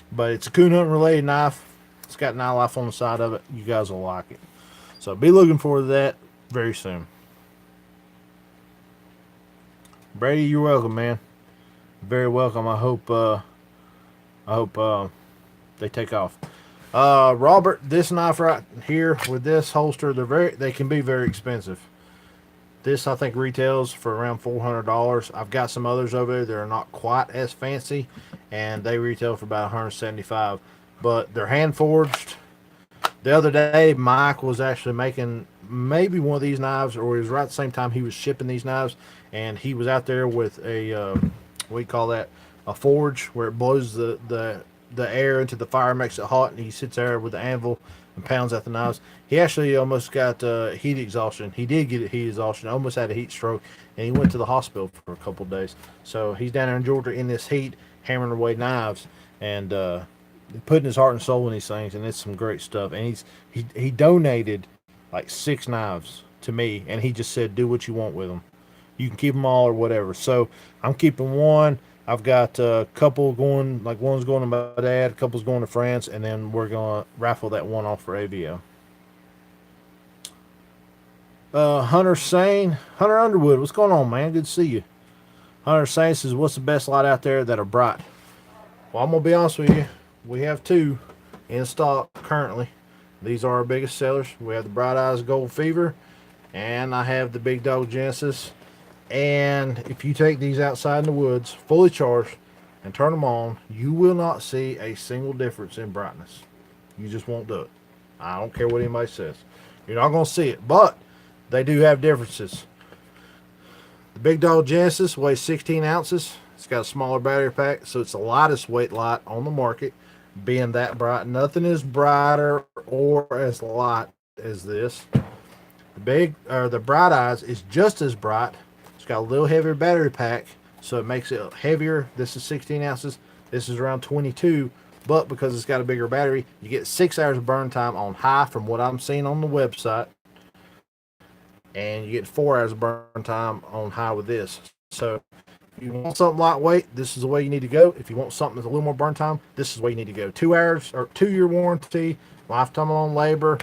but it's a coon hunting related knife. It's got Nightlife on the side of it. You guys will like it. So be looking forward to that very soon. Brady, you're welcome, man. Very welcome. I hope they take off. Robert, this knife right here with this holster, they can be very expensive. This I think retails for around $400. I've got some others over there that are not quite as fancy, and they retail for about $175. But they're hand forged. The other day, Mike was actually making maybe one of these knives, or it was right at the same time he was shipping these knives, and he was out there with a what do you call that? A forge, where it blows the air into the fire, makes it hot, and he sits there with the anvil and pounds at the knives. He actually almost got heat exhaustion. He did get heat exhaustion, almost had a heat stroke, and he went to the hospital for a couple of days. So he's down there in Georgia in this heat, hammering away knives, and putting his heart and soul in these things, and it's some great stuff. And he donated like 6 knives to me, and he just said, do what you want with them. You can keep them all or whatever. So I'm keeping one. I've got a couple going, like one's going to my dad, a couple's going to France, and then we're going to raffle that one off for AVO. Hunter Underwood, what's going on, man? Good to see you. Hunter Sane says, what's the best light out there that are bright? Well, I'm gonna be honest with you. We have two in stock currently. These are our biggest sellers. We have the Bright Eyes Gold Fever, and I have the Big Dog Genesis. And if you take these outside in the woods, fully charged, and turn them on, you will not see a single difference in brightness. You just won't do it. I don't care what anybody says. You're not going to see it, but they do have differences. The Big Dog Genesis weighs 16 ounces. It's got a smaller battery pack, so it's the lightest weight light on the market, being that bright. Nothing is brighter or as light as this. The Bright Eyes is just as bright. It's got a little heavier battery pack, so it makes it heavier. This is 16 ounces. This is around 22, but because it's got a bigger battery, you get 6 hours of burn time on high from what I'm seeing on the website, and you get 4 hours of burn time on high with this. So if you want something lightweight, this is the way you need to go. If you want something that's a little more burn time, this is the way you need to go. 2 hours or 2-year warranty, lifetime on labor,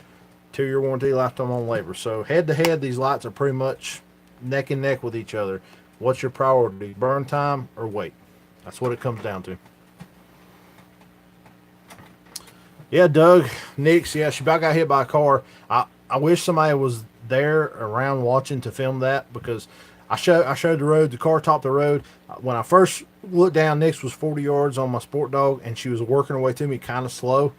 2-year warranty, lifetime on labor. So head to head, these lights are pretty much neck and neck with each other. What's your priority, burn time or weight? That's what it comes down to. Yeah, Doug, Nix, yeah, she about got hit by a car. I wish somebody was there around watching to film that, because I showed the road. The car topped the road. When I first looked down, Nix was 40 yards on my sport dog, and she was working her way to me kind of slow.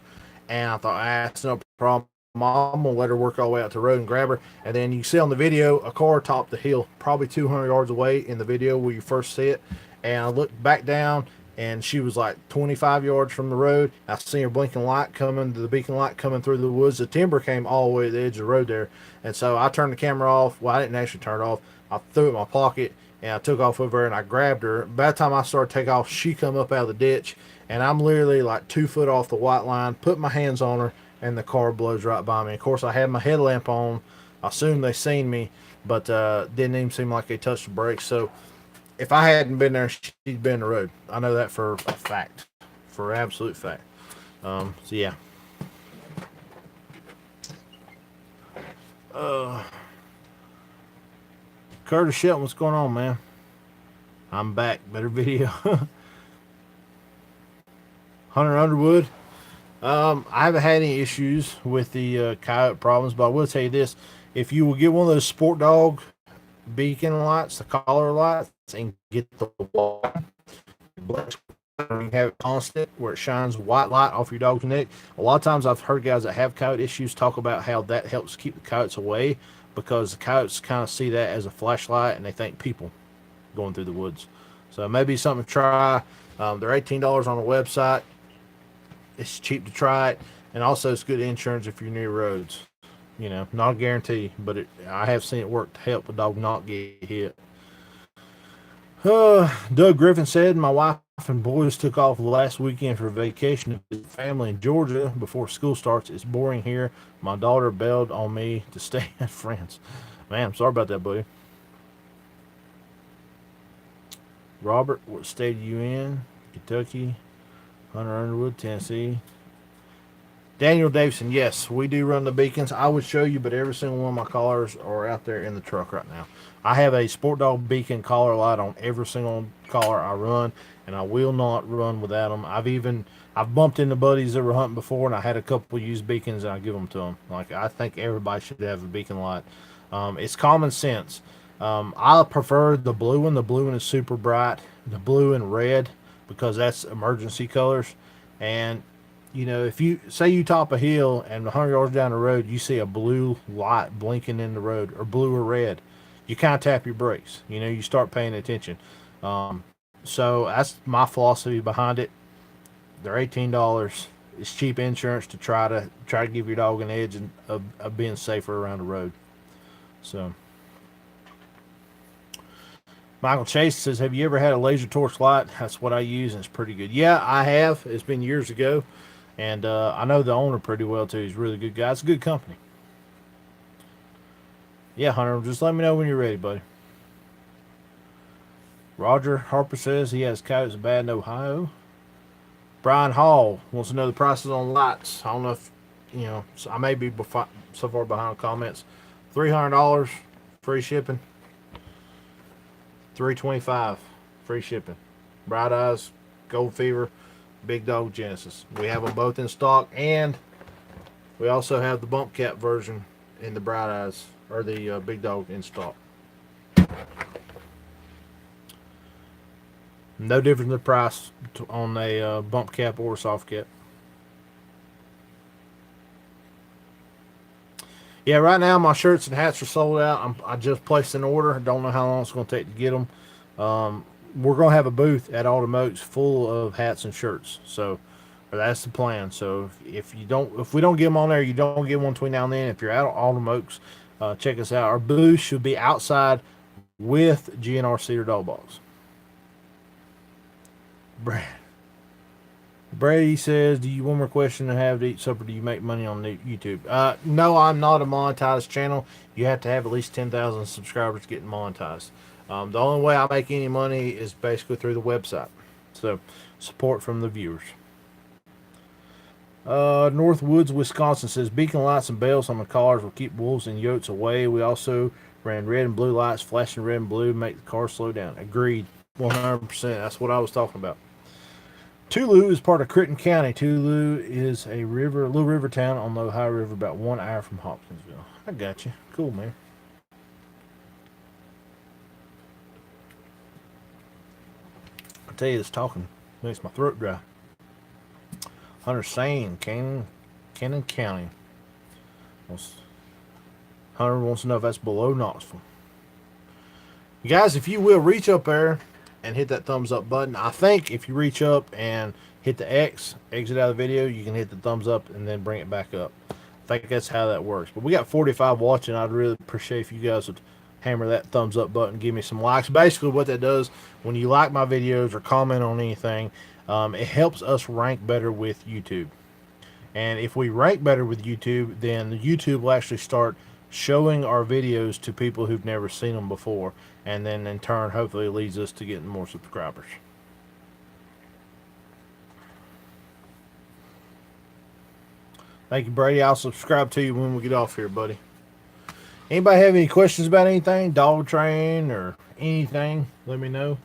And I thought, that's no problem. I'm gonna let her work all the way out to the road and grab her. And then you see on the video, a car topped the hill, probably 200 yards away in the video where you first see it. And I looked back down, and she was like 25 yards from the road. I seen her blinking light coming, the beacon light coming through the woods. The timber came all the way to the edge of the road there. And so I turned the camera off. Well, I didn't actually turn it off. I threw it in my pocket, and I took off over her, and I grabbed her. By the time I started to take off, she come up out of the ditch, and I'm literally like 2 foot off the white line, put my hands on her, and the car blows right by me. Of course, I had my headlamp on. I assumed they seen me, but didn't even seem like they touched the brakes. So if I hadn't been there, she'd been in the road. I know that for a fact, for absolute fact. So yeah. Curtis Shelton, what's going on, man? I'm back. Better video. Hunter Underwood. I haven't had any issues with the coyote problems, but I will tell you this: if you will get one of those sport dog beacon lights, the collar lights, and get the black, you have it constant where it shines white light off your dog's neck. A lot of times I've heard guys that have coyote issues talk about how that helps keep the coyotes away, because the coyotes kind of see that as a flashlight and they think people going through the woods. So maybe something to try. They're $18 on the website. It's cheap to try it, and also it's good insurance if you're near roads. You know, not a guarantee, but I have seen it work to help a dog not get hit. Doug Griffin said, my wife and boys took off last weekend for vacation with family in Georgia before school starts. It's boring here. My daughter bailed on me to stay at friends. Man, I'm sorry about that, buddy. Robert, what state are you in? Kentucky. Hunter Underwood, Tennessee. Daniel Davison, yes, we do run the beacons. I would show you, but every single one of my collars are out there in the truck right now. I have a Sport Dog beacon collar light on every single collar I run, and I will not run without them. I've bumped into buddies that were hunting before, and I had a couple used beacons, and I give them to them. Like, I think everybody should have a beacon light. It's common sense. I prefer the blue one. The blue one is super bright. The blue and red, because that's emergency colors. And you know, if you say you top a hill and 100 yards down the road, you see a blue light blinking in the road, or blue or red, you kind of tap your brakes. You know, you start paying attention. So that's my philosophy behind it. They're $18. It's cheap insurance to try to give your dog an edge of being safer around the road. So Michael Chase says, have you ever had a laser torch light? That's what I use, and it's pretty good. Yeah, I have. It's been years ago. And I know the owner pretty well, too. He's a really good guy. It's a good company. Yeah, Hunter, just let me know when you're ready, buddy. Roger Harper says he has coyotes bad in Ohio. Brian Hall wants to know the prices on lights. I don't know if, you know, I may be so far behind comments. $300, free shipping. $325, free shipping. Bright Eyes, Gold Fever, Big Dog Genesis. We have them both in stock, and we also have the bump cap version in the Bright Eyes, or the Big Dog in stock. No difference in the price on a bump cap or a soft cap. Yeah, right now my shirts and hats are sold out. I just placed an order. I don't know how long it's going to take to get them. We're going to have a booth at Automotes full of hats and shirts. So that's the plan. So if we don't get them on there, you don't get one between now and then. If you're at Automotes, check us out. Our booth should be outside with GNR Cedar Dog Box. Brady says, "Do you one more question to have to eat supper? Do you make money on YouTube?" No, I'm not a monetized channel. You have to have at least 10,000 subscribers getting monetized. The only way I make any money is basically through the website. So support from the viewers. Northwoods, Wisconsin says beacon lights and bells on the cars will keep wolves and yotes away. We also ran red and blue lights, flashing red and blue, make the car slow down. Agreed, 100%. That's what I was talking about. Tulu is part of Crichton County. Tulu is a little river town on the Ohio River, about 1 hour from Hopkinsville. I got you. Cool, man. I tell you, this talking makes my throat dry. Hunter Sane, Cannon County. Hunter wants to know if that's below Knoxville. You guys, if you will, reach up there and hit that thumbs up button. I think if you reach up and hit the X, exit out of the video, you can hit the thumbs up and then bring it back up. I think that's how that works. But we got 45 watching. I'd really appreciate if you guys would hammer that thumbs up button, give me some likes. Basically what that does, when you like my videos or comment on anything, it helps us rank better with YouTube. And if we rank better with YouTube, then the YouTube will actually start showing our videos to people who've never seen them before, and then in turn hopefully leads us to getting more subscribers. Thank you, Brady. I'll subscribe to you when we get off here, buddy. Anybody have any questions about anything, dog train or anything, let me know.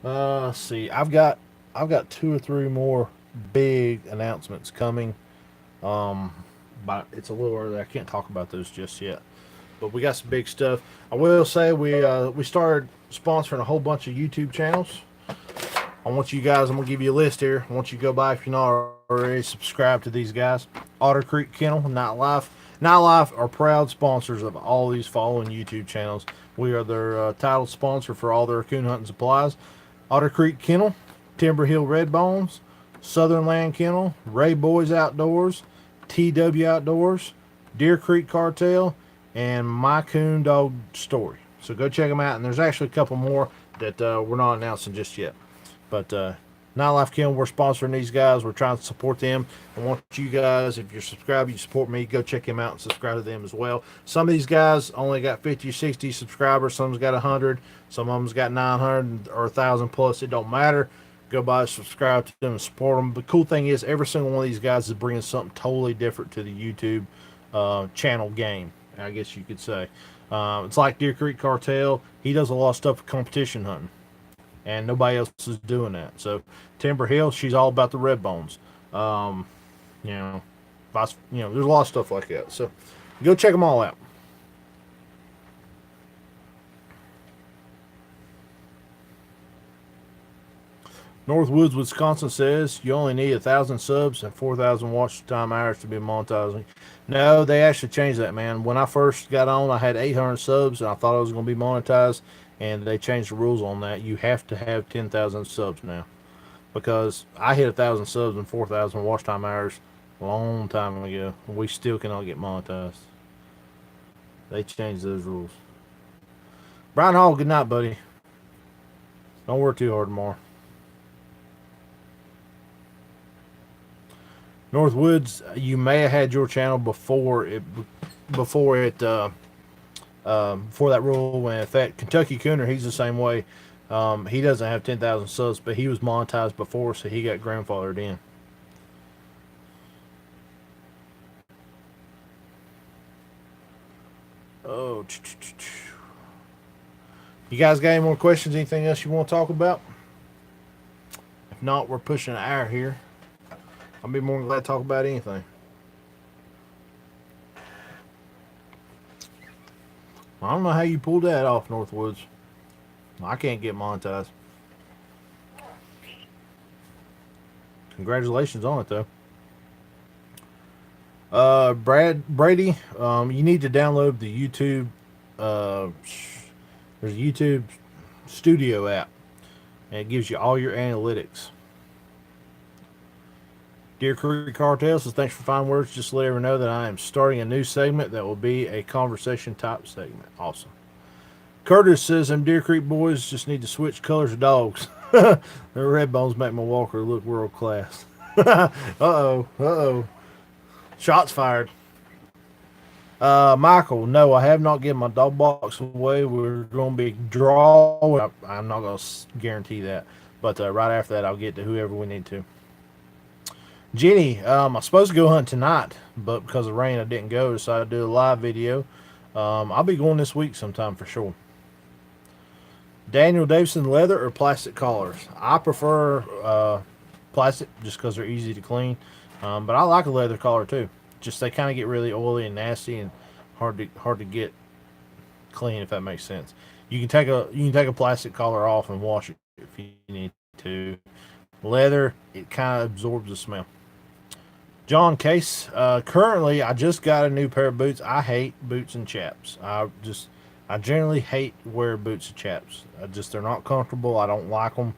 Let's see, I've got 2 or 3 more big announcements coming. But it's a little early. I can't talk about those just yet. But we got some big stuff. I will say we started sponsoring a whole bunch of YouTube channels. I want you guys, I'm going to give you a list here. I want you to go by, if you're not already, subscribe to these guys. Otter Creek Kennel, Nightlife. Nightlife are proud sponsors of all these following YouTube channels. We are their title sponsor for all their coon hunting supplies. Otter Creek Kennel, Timber Hill Red Bones, Southern Land Kennel, Ray Boys Outdoors, TW Outdoors, Deer Creek Cartel, and My Coon Dog Story. So go check them out. And there's actually a couple more that we're not announcing just yet. But Nightlife Kennel, we're sponsoring these guys. We're trying to support them. I want you guys, if you're subscribed, you support me, go check them out and subscribe to them as well. Some of these guys only got 50 or 60 subscribers. Some's got 100. Some of them's got 900 or 1,000 plus. It don't matter. Go by, subscribe to them, and support them. The cool thing is, every single one of these guys is bringing something totally different to the YouTube channel game, I guess you could say. It's like Deer Creek Cartel. He does a lot of stuff with competition hunting, and nobody else is doing that. So Timber Hill, she's all about the red bones. There's a lot of stuff like that. So go check them all out. Northwoods, Wisconsin says you only need 1,000 subs and 4,000 watch time hours to be monetizing. No, they actually changed that, man. When I first got on, I had 800 subs and I thought I was going to be monetized, and they changed the rules on that. You have to have 10,000 subs now, because I hit 1,000 subs and 4,000 watch time hours a long time ago. We still cannot get monetized. They changed those rules. Brian Hall, good night, buddy. Don't work too hard tomorrow. Northwoods, you may have had your channel before that rule went in effect. Kentucky Cooner, he's the same way. He doesn't have 10,000 subs, but he was monetized before, so he got grandfathered in. Oh, you guys got any more questions? Anything else you want to talk about? If not, we're pushing an hour here. I'll be more than glad to talk about anything. I don't know how you pulled that off, Northwoods. I can't get monetized. Congratulations on it, though. Brady, you need to download the YouTube. Uh, there's a YouTube Studio app, and it gives you all your analytics. Dear Creek Cartel says, thanks for fine words. Just to let everyone know that I am starting a new segment that will be a conversation type segment. Awesome. Curtis says, them Deer Creek boys just need to switch colors of dogs. Their red bones make my walker look world class. Uh-oh. Uh-oh. Shots fired. Michael, no, I have not given my dog box away. We're going to be drawing. I'm not going to guarantee that. But right after that, I'll get to whoever we need to. Jenny, I'm supposed to go hunt tonight, but because of rain, I didn't go. So I do a live video. I'll be going this week sometime for sure. Daniel Davison, leather or plastic collars? I prefer plastic just because they're easy to clean. But I like a leather collar too. Just they kind of get really oily and nasty and hard to get clean, if that makes sense. You can take a plastic collar off and wash it if you need to. Leather, it kind of absorbs the smell. John Case, currently I just got a new pair of boots. I hate boots and chaps. I generally hate wear boots and chaps. They're not comfortable. I don't like them.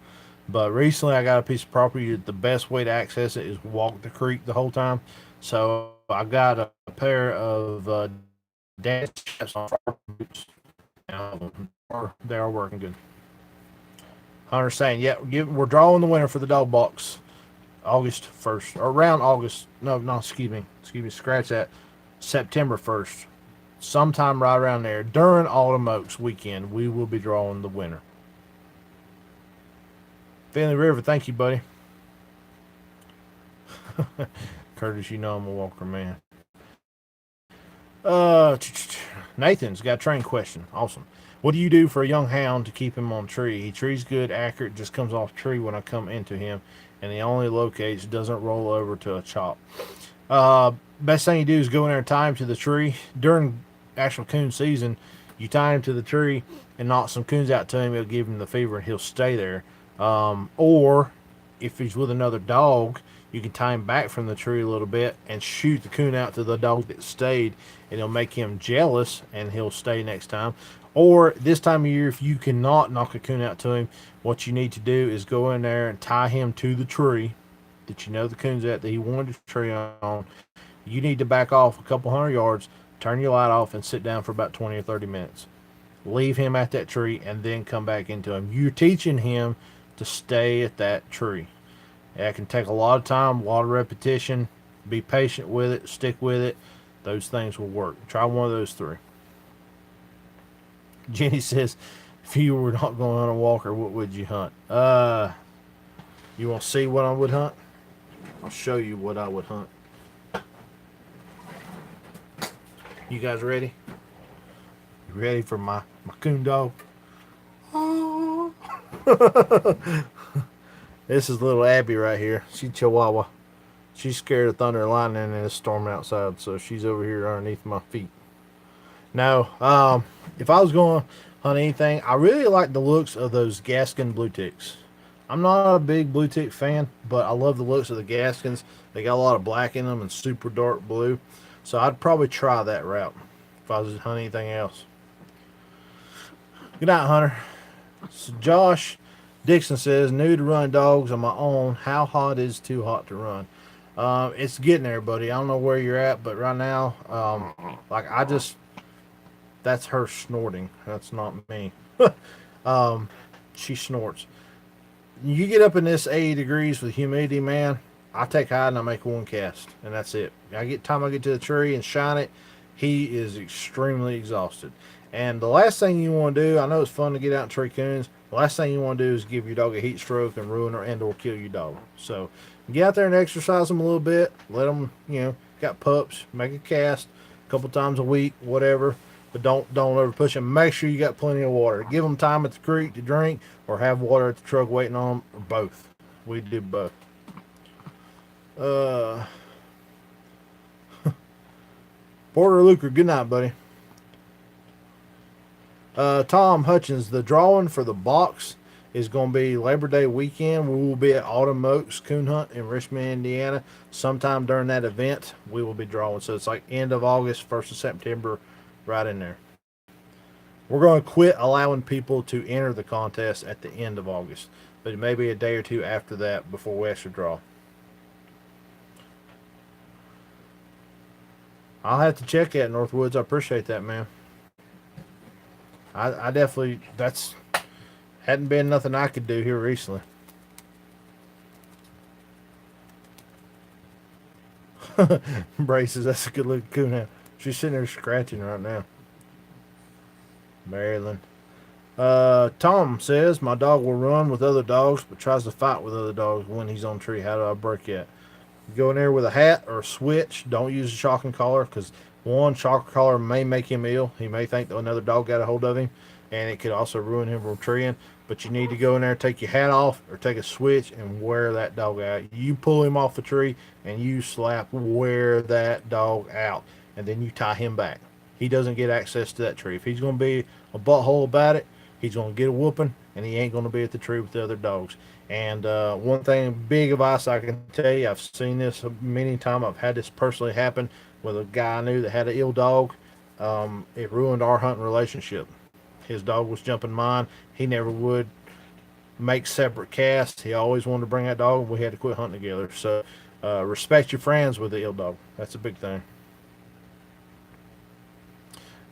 But recently I got a piece of property. The best way to access it is walk the creek the whole time. So I got a pair of dance chaps on boots. They are working good. Hunter saying, yeah, we're drawing the winner for the dog box August 1st. Or around August. No, excuse me. Scratch that. September 1st. Sometime right around there. During Autumn Oaks weekend, we will be drawing the winner. Finley River, thank you, buddy. Curtis, you know I'm a walker, man. Nathan's got a train question. Awesome. What do you do for a young hound to keep him on tree? He trees good, accurate, just comes off tree when I come into him, and he only locates, doesn't roll over to a chop. Best thing you do is go in there and tie him to the tree. During actual coon season, you tie him to the tree and knock some coons out to him. It'll give him the fever and he'll stay there. Or if he's with another dog, you can tie him back from the tree a little bit and shoot the coon out to the dog that stayed, and it'll make him jealous and he'll stay next time. Or this time of year, if you cannot knock a coon out to him, what you need to do is go in there and tie him to the tree that you know the coon's at, that he wanted to tree on. You need to back off a couple hundred yards, turn your light off, and sit down for about 20 or 30 minutes. Leave him at that tree and then come back into him. You're teaching him to stay at that tree. That can take a lot of time, a lot of repetition. Be patient with it, stick with it. Those things will work. Try one of those three. Jenny says, if you were not going on a walker, what would you hunt? You want to see what I would hunt? I'll show you what I would hunt. You guys ready? You ready for my coon dog? Oh. This is little Abby right here. She's Chihuahua. She's scared of thunder and lightning and it's storming outside, so she's over here underneath my feet. Now, if I was going to hunt anything, I really like the looks of those Gaskin blue ticks. I'm not a big blue tick fan, but I love the looks of the Gaskins. They got a lot of black in them and super dark blue. So I'd probably try that route if I was hunting anything else. Good night, Hunter. So Josh Dixon says, new to run dogs on my own. How hot is too hot to run? It's getting there, buddy. I don't know where you're at, but right now, that's her snorting. That's not me. She snorts. You get up in this 80 degrees with humidity, man, I take hide and I make one cast, and that's it. I get to the tree and shine it. He is extremely exhausted. And the last thing you want to do, I know it's fun to get out and tree coons. The last thing you want to do is give your dog a heat stroke and ruin or kill your dog. So get out there and exercise them a little bit. Let them, got pups, make a cast a couple times a week, whatever. But don't over push them. Make sure you got plenty of water. Give them time at the creek to drink, or have water at the truck waiting on them, or both. We do both. Uh, Porter Luker, good night, buddy. Tom Hutchins, the drawing for the box is going to be Labor Day weekend. We will be at Autumn Oaks Coon Hunt in Richmond, Indiana. Sometime during that event, we will be drawing. So it's like end of August, 1st of September, right in there. We're going to quit allowing people to enter the contest at the end of August, but it may be a day or two after that before we actually draw. I'll have to check that, Northwoods. I appreciate that, man. I definitely, that's hadn't been nothing I could do here recently. Braces, that's a good looking coon now. She's sitting there scratching right now. Maryland. Tom says my dog will run with other dogs, but tries to fight with other dogs when he's on tree. How do I break that? You go in there with a hat or a switch. Don't use a shock and collar because one shock collar may make him ill. He may think that another dog got a hold of him, and it could also ruin him from treeing. But you need to go in there, take your hat off, or take a switch and wear that dog out. You pull him off the tree and you wear that dog out, and then you tie him back. He doesn't get access to that tree. If he's going to be a butthole about it, he's going to get a whooping, and he ain't going to be at the tree with the other dogs. And one thing, big advice I can tell you, I've seen this many times. I've had this personally happen with a guy I knew that had an ill dog. It ruined our hunting relationship. His dog was jumping mine. He never would make separate casts. He always wanted to bring that dog. We had to quit hunting together. So respect your friends with the ill dog. That's a big thing.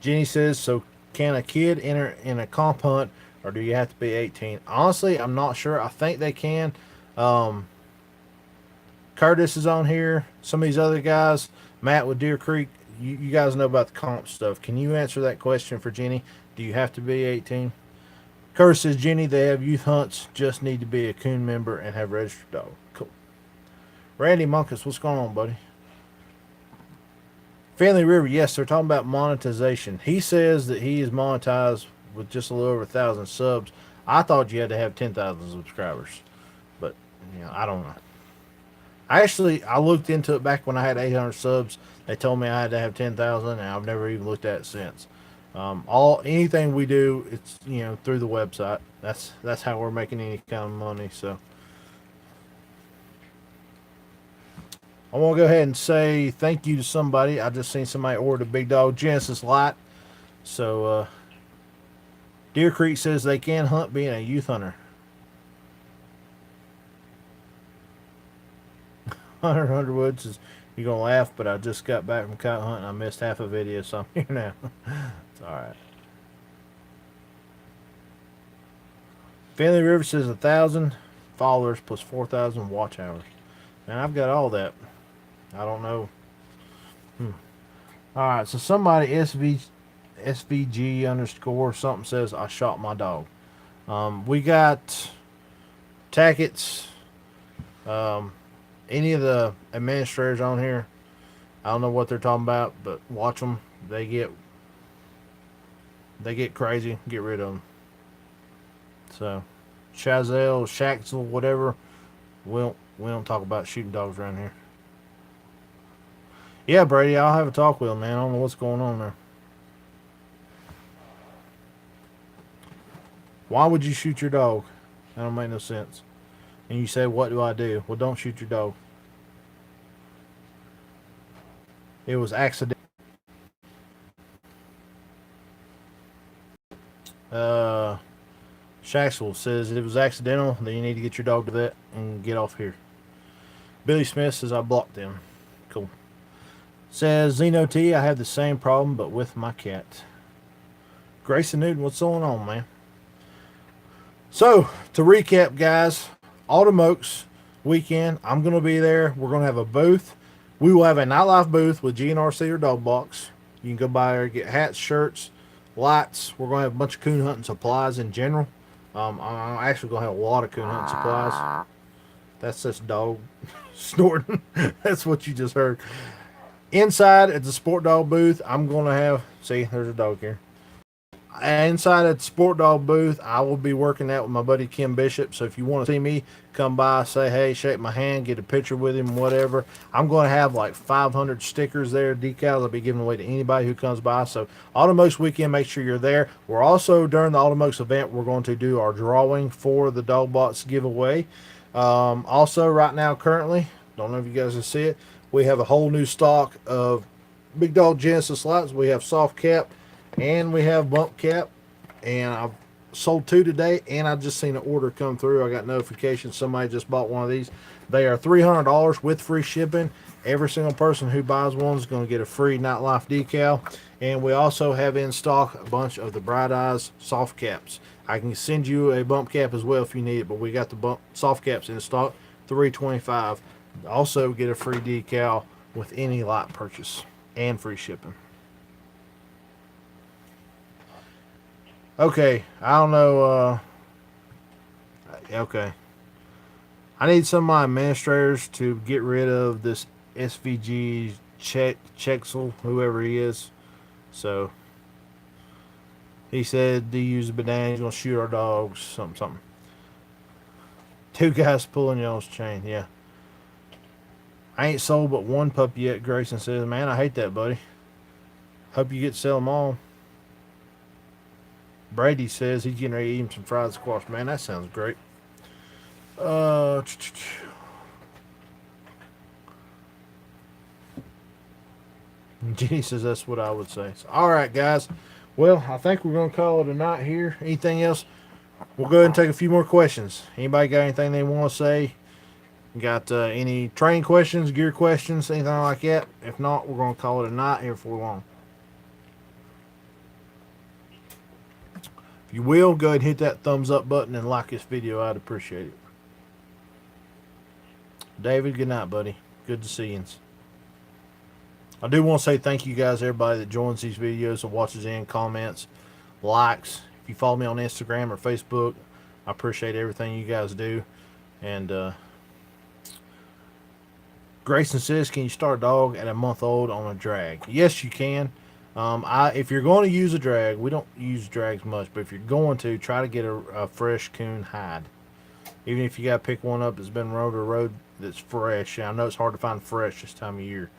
Jenny says, so can a kid enter in a comp hunt, or do you have to be 18? Honestly, I'm not sure. I think they can. Curtis is on here. Some of these other guys, Matt with Deer Creek, you guys know about the comp stuff. Can you answer that question for Jenny? Do you have to be 18? Curtis says, Jenny, they have youth hunts. Just need to be a coon member and have registered dog. Cool. Randy Monkus, what's going on, buddy? Family River, yes, they're talking about monetization. He says that he is monetized with just a little over 1,000 subs. I thought you had to have 10,000 subscribers, but I don't know. I looked into it back when I had 800 subs. They told me I had to have 10,000, and I've never even looked at it since. Anything we do, it's through the website. That's how we're making any kind of money. So I want to go ahead and say thank you to somebody. I just seen somebody order a big dog Genesis Light. So Deer Creek says they can hunt being a youth hunter. Hunter Underwood says you're gonna laugh, but I just got back from coyote hunting. I missed half a video, so I'm here now. It's all right. Family River says 1,000 followers plus 4,000 watch hours. Man, I've got all that. I don't know. All right, so somebody SVG underscore something says I shot my dog. We got Tackett's. Any of the administrators on here, I don't know what they're talking about, but watch them. They get crazy. Get rid of them. So, Chazelle, Shaxel, whatever. We don't talk about shooting dogs around here. Yeah, Brady, I'll have a talk with him, man. I don't know what's going on there. Why would you shoot your dog? That don't make no sense. And you say, what do I do? Well, don't shoot your dog. It was accidental. Shaxel says it was accidental. Then you need to get your dog to vet and get off here. Billy Smith says I blocked them. Cool. Says Zeno T, I have the same problem, but with my cat. Grayson Newton, what's going on, man? So, to recap, guys, Autumn Oaks weekend, I'm going to be there. We're going to have a booth. We will have a nightlife booth with GNRC or Dog Box. You can go by there, get hats, shirts, lights. We're going to have a bunch of coon hunting supplies in general. I'm actually going to have a lot of coon hunting supplies. That's this dog snorting. That's what you just heard. Inside at the Sport Dog booth, I'm going to have, see, there's a dog here. inside at the Sport Dog booth, I will be working out with my buddy Kim Bishop. So if you want to see me, come by, say hey, shake my hand, get a picture with him, whatever. I'm going to have like 500 stickers there, decals I'll be giving away to anybody who comes by. So Automox weekend, make sure you're there. We're also, during the Automox event, we're going to do our drawing for the Dog Box giveaway. Also, right now, currently, don't know if you guys can see it, we have a whole new stock of Big Dog Genesis lights. We have soft cap and we have bump cap, and I've sold 2 today, and I just seen an order come through. I got notification somebody just bought one of these. They are $300 with free shipping. Every single person who buys one is going to get a free Nightlife decal, and we also have in stock a bunch of the Bright Eyes soft caps. I can send you a bump cap as well if you need it, but we got the bump soft caps in stock, $325. Also get a free decal with any light purchase and free shipping. Okay, I don't know. Okay, I need some of my administrators to get rid of this SVG Chexel, whoever he is. So he said he used a banana. He's gonna shoot our dogs. Something. 2 guys pulling y'all's chain. Yeah. I ain't sold but 1 puppy yet. Grayson says, "Man, I hate that, buddy. Hope you get to sell them all." Brady says he's getting ready to eat him some fried squash. Man, that sounds great. Jenny says that's what I would say. So, all right, guys. Well, I think we're going to call it a night here. Anything else? We'll go ahead and take a few more questions. Anybody got anything they want to say? Got any train questions, gear questions, anything like that? If not, we're going to call it a night here for long. If you will, go ahead and hit that thumbs up button and like this video. I'd appreciate it. David, good night, buddy. Good to see you. I do want to say thank you guys, everybody that joins these videos and watches in, comments, likes. If you follow me on Instagram or Facebook, I appreciate everything you guys do. And Grayson says, can you start a dog at a month old on a drag? Yes, you can. If you're going to use a drag, we don't use drags much, but if you're going to, try to get a fresh coon hide. Even if you got to pick one up that's been rode or rode that's fresh. I know it's hard to find fresh this time of year.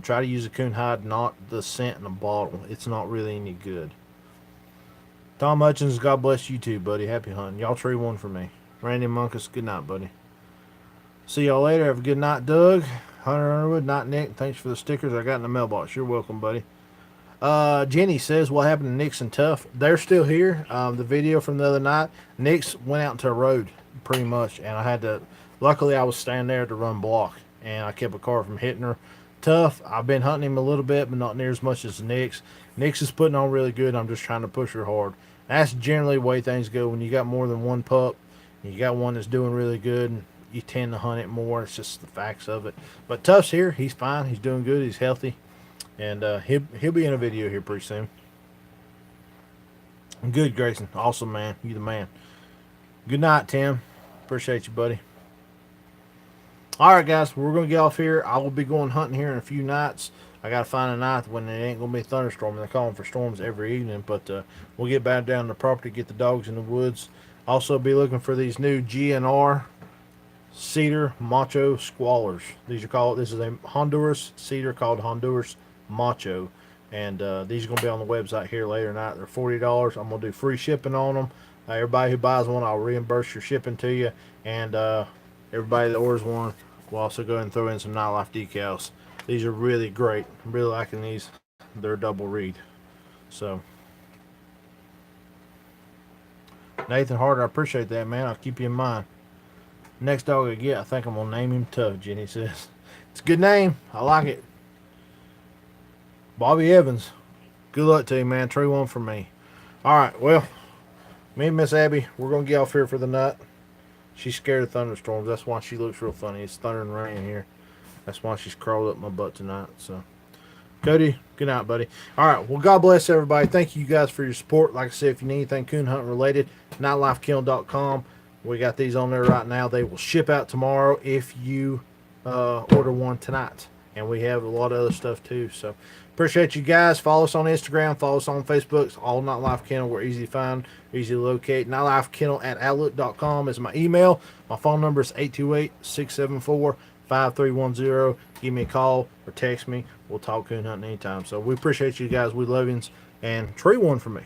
Try to use a coon hide, not the scent in a bottle. It's not really any good. Tom Hutchins, God bless you too, buddy. Happy hunting. Y'all trade one for me. Randy Munkus, good night, buddy. See y'all later. Have a good night, Doug. Hunter Underwood, not Nick. Thanks for the stickers I got in the mailbox. You're welcome, buddy. Jenny says, what happened to Nix and Tuff? They're still here. The video from the other night, Nix went out into a road pretty much, and I had to, luckily I was standing there to run block, and I kept a car from hitting her. Tuff, I've been hunting him a little bit, but not near as much as Nix. Nix is putting on really good. I'm just trying to push her hard. That's generally the way things go. When you got more than one pup, you got one that's doing really good, and you tend to hunt it more. It's just the facts of it. But Tuff's here. He's fine. He's doing good. He's healthy. And he'll be in a video here pretty soon. Good, Grayson. Awesome, man. You the man. Good night, Tim. Appreciate you, buddy. All right, guys. We're going to get off here. I will be going hunting here in a few nights. I got to find a night when it ain't going to be thunderstorming. They're calling for storms every evening. But we'll get back down to the property, get the dogs in the woods. Also be looking for these new GNR Cedar Macho Squallers. These are called, this is a Honduras cedar called Honduras Macho, and these are going to be on the website here later tonight. They're $40. I'm going to do free shipping on them. Everybody who buys one, I'll reimburse your shipping to you, and everybody that orders one will also go ahead and throw in some Nightlife decals. These are really great. I'm really liking these. They're a double reed. So Nathan Harder, I appreciate that, man. I'll keep you in mind. Next dog I get, I think I'm going to name him Tough, Jenny says. It's a good name. I like it. Bobby Evans, good luck to you, man. Trade one for me. All right, well, me and Miss Abby, we're going to get off here for the night. She's scared of thunderstorms. That's why she looks real funny. It's thunder and rain here. That's why she's crawled up my butt tonight. So, Cody, good night, buddy. All right, well, God bless everybody. Thank you guys for your support. Like I said, if you need anything coon hunting related, nightlifekilling.com. We got these on there right now. They will ship out tomorrow if you order one tonight. and we have a lot of other stuff too. So appreciate you guys. Follow us on Instagram, follow us on Facebook. It's all Not Life Kennel. We're easy to find, easy to locate. NotLifeKennel at outlook.com is my email. My phone number is 828-674-5310. Give me a call or text me. We'll talk coon hunting anytime. So we appreciate you guys. We love you, and tree one for me.